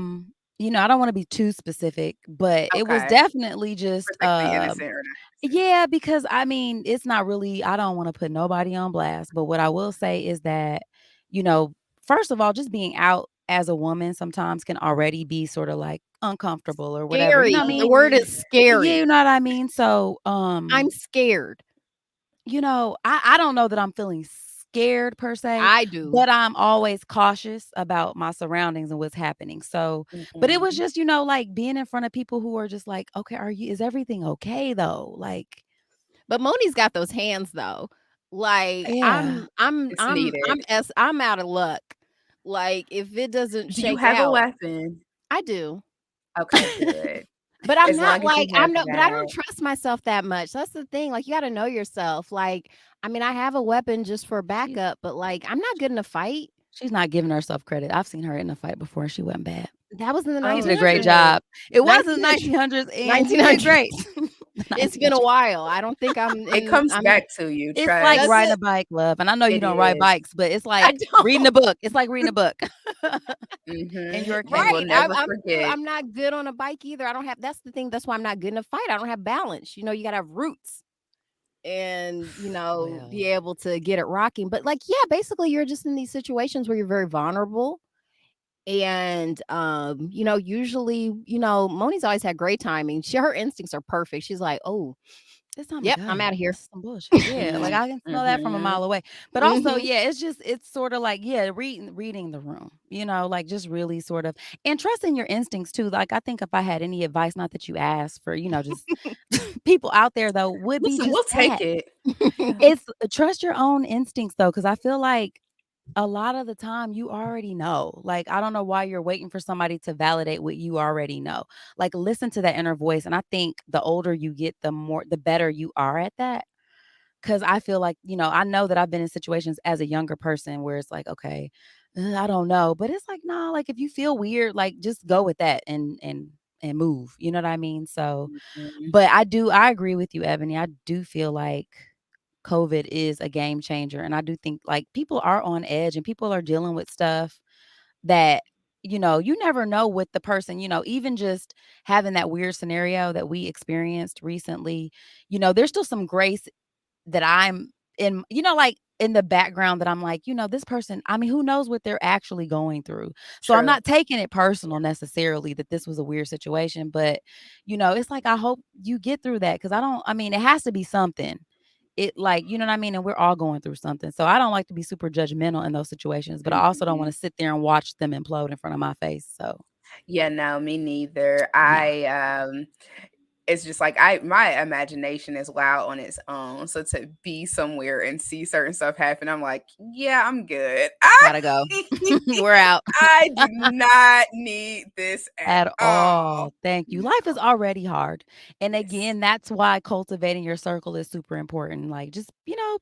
don't wanna be too specific, but it was Okay. definitely just, Protect the innocent or the innocent. yeah, because, I mean, it's not really I don't wanna put nobody on blast, but what I will say is that, you know, first of all, just being out as a woman sometimes can already be sorta, like, uncomfortable or whatever, you know what I Scary. The mean? word is Yeah, you scary. know what I mean? So, I'm scared. I don't know that I'm feeling scared per se, I do. but I'm always cautious about my surroundings and what's happening. So, but it was Mhm. just, like being in front of people who are just like, "Okay, is everything okay though?" Like, But Moni's got those hands though. Like yeah. I'm out of luck. Like if it doesn't Do you shake have a out, weapon? I do. Okay, good. But I'm As not long as like you have I'm not but I don't that. trust myself that much. That's the thing. Like you got to know yourself. Like I mean, I have a weapon just for She's backup, but like I'm not good in a fight. she's not giving herself credit. I've seen her in a fight before. She wasn't bad. That was in the Oh, She did a great 1900s. shit. job. It was in the 1900s. 1900s and she did 1900s. great. The It's been a 1900s. while. I don't think It comes I'm back to you, It's like does riding trust. a it? bike, love, and I know you It don't ride is. bikes, but it's I like reading don't. a book. It's like reading a book. In Mhm. your And we'll case. Right. never forget. I'm not good on a bike either. I don't have that's the thing. That's why I'm not good in a fight. I don't have balance. You gotta have roots and, be Well, able to get it rocking. But like, yeah, basically you're just in these situations where you're very vulnerable. And usually, Moni's always had great timing. Her instincts are perfect. She's like, oh, it's time to yep, I'm go. out of here. This is some bullshit. Yeah, like Mhm. I can smell that from a Mhm. mile away. But also, Hmm. yeah, it's sort of like, yeah, reading the room, like just really sort of and trusting your instincts too. Like I think if I had any advice, not that you asked for, just people out there though, would be Listen, just we'll take that. it. It's trust your own instincts though, because I feel like a lot of the time you already know. Like, I don't know why you're waiting for somebody to validate what you already know. Like, listen to that inner voice. And I think the older you get, the better you are at that. Cause I feel like, I know that I've been in situations as a younger person where it's like, okay, I don't know. But it's like, no, like if you feel weird, like just go with that and move. You know what I mean? So, Mhm. but I agree with you, Ebony. I do feel like COVID is a game changer. And I do think like people are on edge and people are dealing with stuff that, you never know with the person, even just having that weird scenario that we experienced recently, there's still some grace that I'm in, like in the background that I'm like, this person, I mean, who knows what they're actually going through. So I'm True. not taking it personal necessarily that this was a weird situation, but it's like I hope you get through that because I mean, it has to be something. It like, you know what I mean? And we're all going through something. So I don't like to be super judgmental in those situations, but I also don't want Mhm. to sit there and watch them implode in front of my face. So Yeah, no, me neither. yeah. It's just like my imagination is wild on its own. So to be somewhere and see certain stuff happen, I'm like, yeah, I'm good. Gotta go. We're out. I do not need this at At all. all. Thank you. No. Life is already hard. And Yes. again, that's why cultivating your circle is super important. Like just,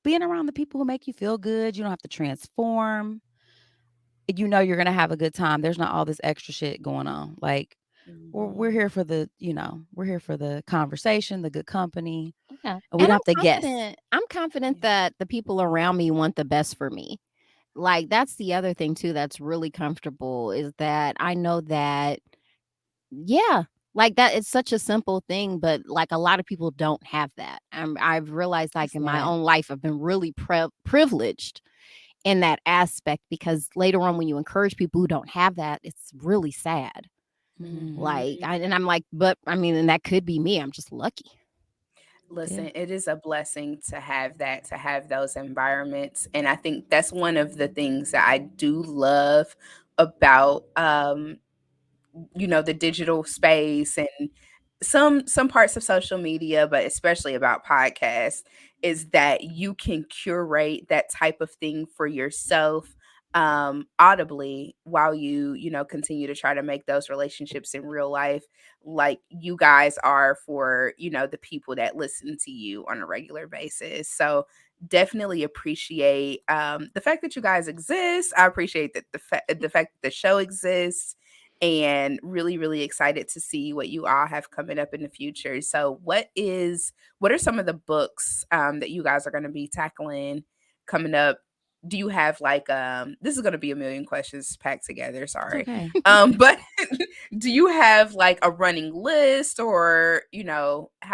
being around the people who make you feel good. You don't have to transform. You're going to have a good time. There's not all this extra shit going on. Like we're Mhm. here for we're here for the conversation, the good company, Yeah. and we And don't have to guess. I'm confident Yeah. that the people around me want the best for me. Like that's the other thing too that's really comfortable is that I know that yeah. Like, that it's such a simple thing, but, like, a lot of people don't have that. I've realized, like, It's in my sad. own life, I've been really privileged in that aspect because later on when you encourage people who don't have that, it's really sad. Mhm. Like, I'm like, but, I mean, and that could be me, I'm just lucky. Yeah. Listen, it is a blessing to have that, to have those environments. And I think that's one of the things that I do love about the digital space and some parts of social media, but especially about podcasts, is that you can curate that type of thing for yourself audibly while you continue to try to make those relationships in real life, like you guys are for the people that listen to you on a regular basis. So definitely appreciate the fact that you guys exist. I appreciate that the fact that the show exists, and really really excited to see what you all have coming up in the future. So what are some of the books that you guys are going to be tackling coming up? Do you have like this is going to be a million questions packed together, It's sorry. okay. But do you have like a running list, or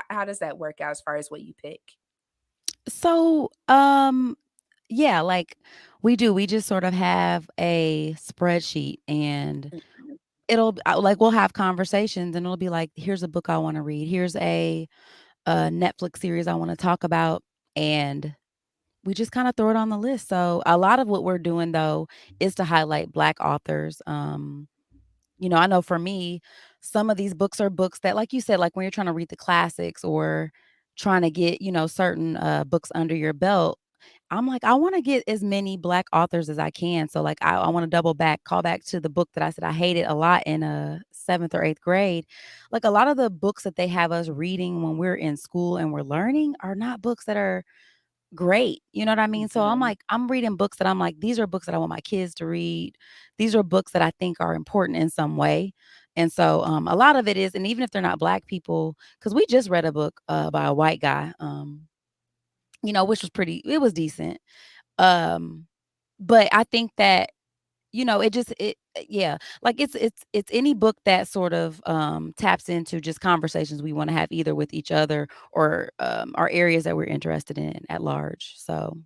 how does that work out as far as what you pick? So, yeah, like we do. We just sort of have a spreadsheet and Mhm. like we'll have conversations and it'll be like, here's a book I want to read. Here's a Netflix series I want to talk about. And we just kind of throw it on the list. So a lot of what we're doing though is to highlight Black authors. I know for me, some of these books are books that, like you said, like when you're trying to read the classics or trying to get, certain books under your belt, I'm like, I want to get as many Black authors as I can. So like I want to call back to the book that I said I hated a lot in seventh or eighth grade. Like a lot of the books that they have us reading when we're in school and we're learning are not books that are great. You know what I mean? So I'm Mhm. like, I'm reading books that I'm like, these are books that I want my kids to read. These are books that I think are important in some way. And so a lot of it is, and even if they're not Black people, because we just read a book by a white guy, which was it was decent. Um, but I think that it just yeah, like it's any book that sort of taps into just conversations we want to have either with each other or our areas that we're interested in at large. So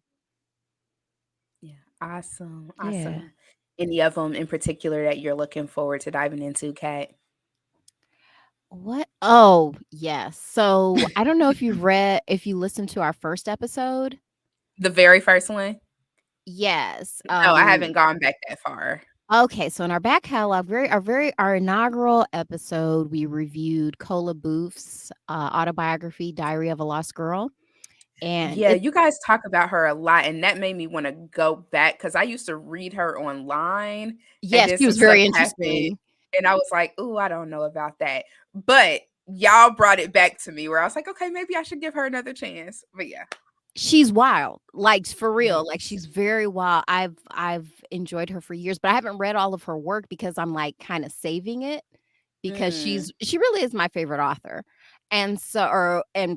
Yeah, awesome, yeah. awesome. Any of them in particular that you're looking forward to diving into, Kat? What? Oh, yes. So, I don't know if you listened to our first episode. The very first one? Yes. No, I haven't gone back that far. Okay, so in our back catalog, our inaugural episode, we reviewed Cola Booth's autobiography, Diary of a Lost Girl, and Yeah, it you guys talk about her a lot, and that made me wanna go back because I used to read her online, and yes, then she some was stuff very happened, interesting. and I was like, "Ooh, I don't know about that." But y'all brought it back to me where I was like, "Okay, maybe I should give her another chance." But yeah. She's wild, like, for real, like, Yes. she's very wild. I've enjoyed her for years, but I haven't read all of her work because I'm, like, kinda saving it because Mm. she really is my favorite author, and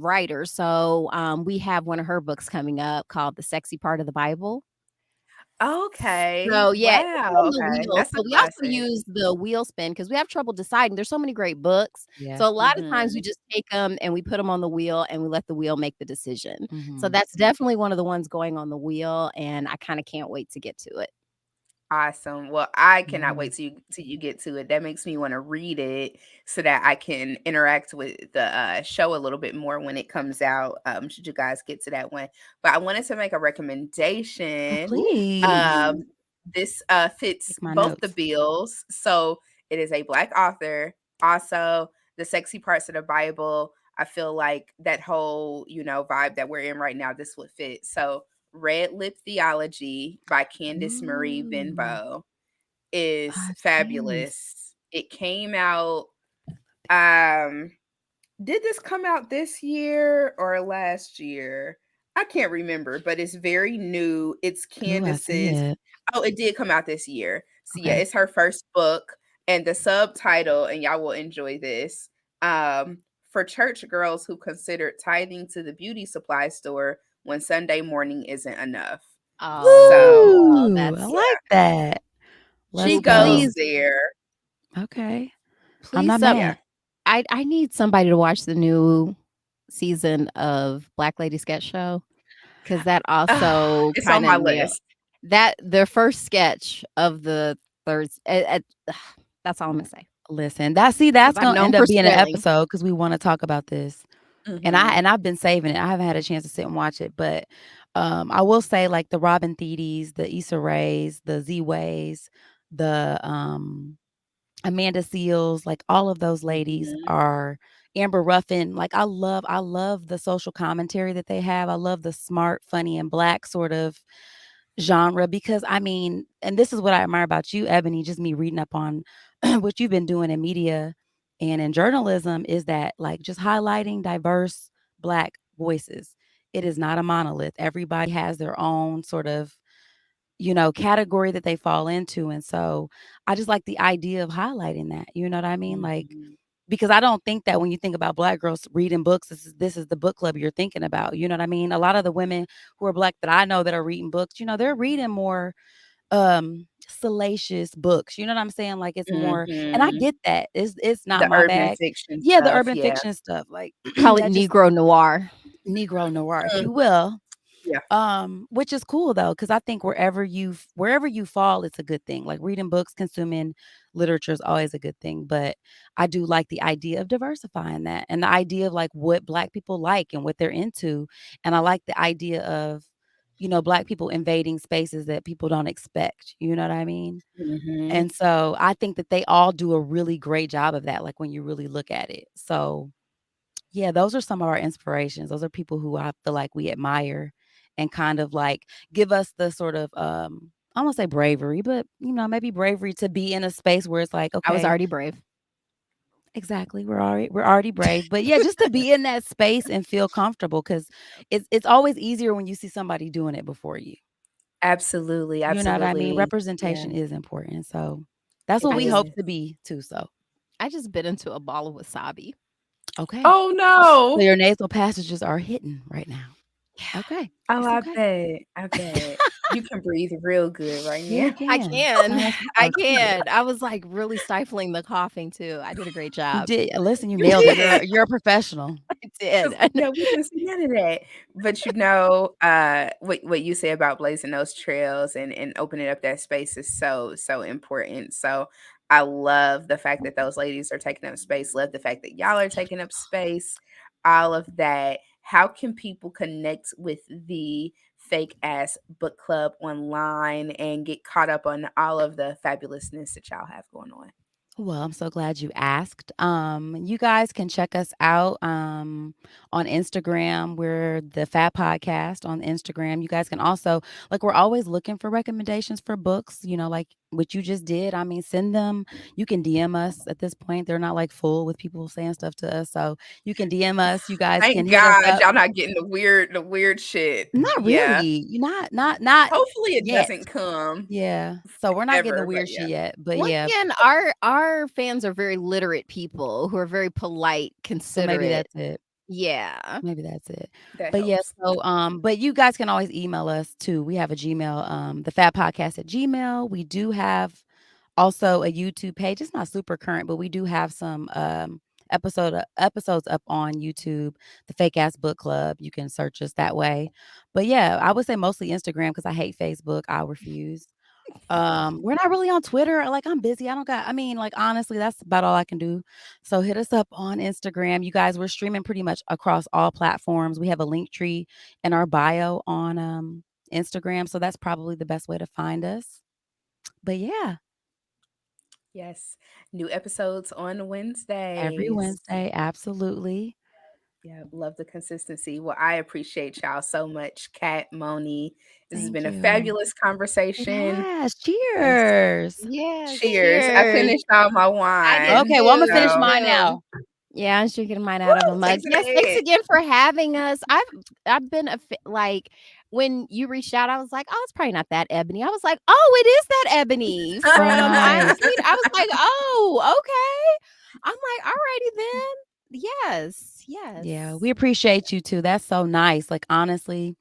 writer, so, we have one of her books coming up called The Sexy Part of the Bible. Okay. So, yeah, it's on Wow, the okay. wheel. That's a So we also classic. use the wheel spin because we have trouble deciding. There's so many great books. Yeah. So a lot of times we Mhm. just take them and we put them on the wheel and we let the wheel make the decision. So Mhm. that's definitely one of the ones going on the wheel, and I kinda can't wait to get to it. Awesome. Well, I cannot Mhm. wait till you get to it. That makes me want to read it so that I can interact with the show a little bit more when it comes out. Should you guys get to that one? But I wanted to make a Oh, recommendation. please. Um, this fits Take my both the notes. bills. So it is a Black author. Also, the sexy parts of the Bible. I feel like that whole vibe that we're in right now. This would fit. So Red Lip Theology by Candice Marie Ooh, Benbow is I've seen this. fabulous. It came out, um, did this come out this year or last year? I can't remember, but it's very new. It's Ooh, I see Candace's. it. Oh, it did come out this year. So yeah, Okay. it's her first book, and the subtitle, and y'all will enjoy this. For church girls who considered tithing to the beauty supply store when Sunday morning isn't enough. So Oh, Ooh, I that's yeah, like that. she Let's ooh, goes go. please there. Okay. I'm please not sub Yeah. mad. I need somebody to watch the new season of Black Lady Sketch Show because that also It's on kind of my nailed list. that their first sketch of the third. That's all I'm gonna say Listen, because that's I'm gonna known end for up being an spoiling. episode because we want to talk about this. Hmm. And I've been saving it. I haven't had a chance to sit and watch it, but I will say like the Robin Thedis, the Issa Raes, the Z Ways, the Amanda Seals, like all of those ladies Hmm. are Amber Ruffin. Like I love the social commentary that they have. I love the smart, funny, and black sort of genre because I mean, and this is what I admire about you, Ebony, just me reading up on what you've been doing in media and in journalism is that like just highlighting diverse black voices. It is not a monolith. Everybody has their own sort of, category that they fall into. And so I just like the idea of highlighting that. You know what I mean? Like Hmm. because I don't think that when you think about black girls reading books, this is the book club you're thinking about. You know what I mean? A lot of the women who are black that I know that are reading books, they're reading more salacious books. You know what I'm saying? Like it's more and I Hmm. get that. It's not The my urban bag. fiction Yeah, the stuff. urban Yeah. fiction stuff. Like Call it that just Negro Noir. Negro noir, if Mm. you will. Yeah. Which is cool though, because I think wherever you fall, it's a good thing. Like reading books, consuming literature is always a good thing. But I do like the idea of diversifying that and the idea of like what black people like and what they're into. And I like the idea of, black people invading spaces that people don't expect. You know what I mean? Hmm. And so I think that they all do a really great job of that, like when you really look at it. So yeah, those are some of our inspirations. Those are people who I feel like we admire and kind of like give us the sort of I won't say bravery, but maybe bravery to be in a space where it's like, I was okay, already brave. exactly, we're already brave. But yeah, just to be in that space and feel comfortable because it's always easier when you see somebody doing it before you. Absolutely. You know what I mean? Absolutely. Yeah. Representation is important. So that's It what I we just hope is. to be too. So I just bit into a ball of wasabi. okay. Oh So no. your nasal passages are hitting right now. Yeah, Okay. Oh, It's I okay. bet. I bet. You can breathe real good right Yeah, you now. I can. can. No, that's I good. can. I was like really stifling the coughing too. I did a great You job. did listen, you You nailed it. did. You're a professional. I did. 'Cause, we didn't see none of that. But what you say about blazing those trails and opening up that space is so, so important. So I love the fact that those ladies are taking up space. Love the fact that y'all are taking up space. All of that. How can people connect with the fake ass book club online and get caught up on all of the fabulousness that y'all have going on? Well, I'm so glad you asked. You guys can check us out on Instagram. We're the FAB Podcast on Instagram. You guys can also like we're always looking for recommendations for books. Like what you just did. I mean, send them. You can DM us at this point. They're not like full with people saying stuff to us, so you can DM us. You guys can Thank hit us God up. y'all not getting the weird shit. Not Yeah. really. Not Hopefully it yet. doesn't come Yeah. So we're not getting the ever, but weird shit yeah, yet, but Once yeah. again, our fans are very literate people who are very polite, So maybe considerate. that's it. Yeah. Maybe that's it. that But yeah, helps. so but you guys can always email us too. We have a Gmail, the Fab Podcast at Gmail. We do have also a YouTube page. It's not super current, but we do have some episodes up on YouTube, the Fake Ass Book Club. You can search us that way. But yeah, I would say mostly Instagram because I hate Facebook. I refuse. We're not really on Twitter. Like I'm busy. I mean, like honestly, that's about all I can do. So hit us up on Instagram. You guys, we're streaming pretty much across all platforms. We have a link tree in our bio on Instagram. So that's probably the best way to find us. But yeah, Yes. New episodes on every Wednesdays. Wednesday, absolutely. Yeah, love the consistency. Well, I appreciate y'all so much, Kat, Moni. This has Thank been a you. fabulous It conversation. has. And Cheers. Yes, cheers. I cheers. finished all my I did wine. Okay, well, I'm gonna finish too, So, me mine too. now. Yeah, I was drinking mine woo, out of a mug. taste of the Yes, thanks head. again for having us. I've been like when you reached out, I was like, oh, it's probably not that Ebony. I was like, oh, it is that Ebony Oh, from I Am nice. Sweet. I was like, oh, okay. I'm like, alrighty then. Yes, Yeah, yes. we appreciate you too. That's so nice. Like honestly,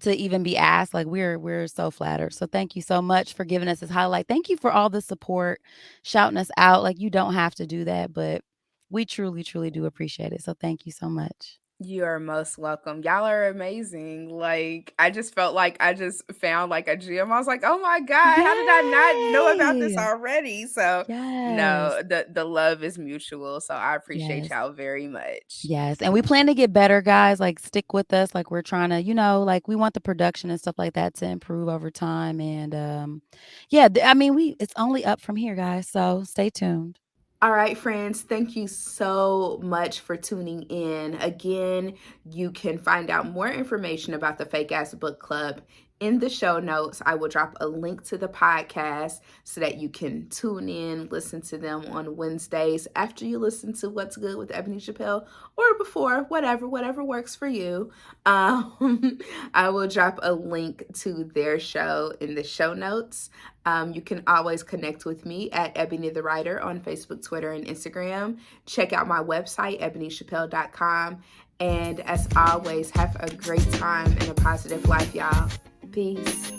to even be asked, like we're so flattered. So thank you so much for giving us this highlight. Thank you for all the support, shouting us out. Like you don't have to do that, but We truly, truly do appreciate it. So thank you so much. You are most welcome. Y'all are amazing. Like, I just felt like I just found like a gem. I was like, oh my God, how did I not know about this Yay! already? So no, Yes. the love is mutual. So I appreciate Yes. y'all very much. Yes. And we plan to get better, guys. Like, stick with us. Like, we're trying to, like, we want the production and stuff like that to improve over time. And yeah, I mean, it's only up from here, guys. So stay tuned. All right, friends, thank you so much for tuning in. Again, you can find out more information about the Fake Ass Book Club in the show notes. I will drop a link to the podcast so that you can tune in, listen to them on Wednesdays after you listen to What's Good with Ebony Chappelle, or before, whatever works for you. I will drop a link to their show in the show notes. You can always connect with me at Ebony the Writer on Facebook, Twitter, and Instagram. Check out my website, ebonychappelle.com. And as always, have a great time and a positive life, y'all. Peace.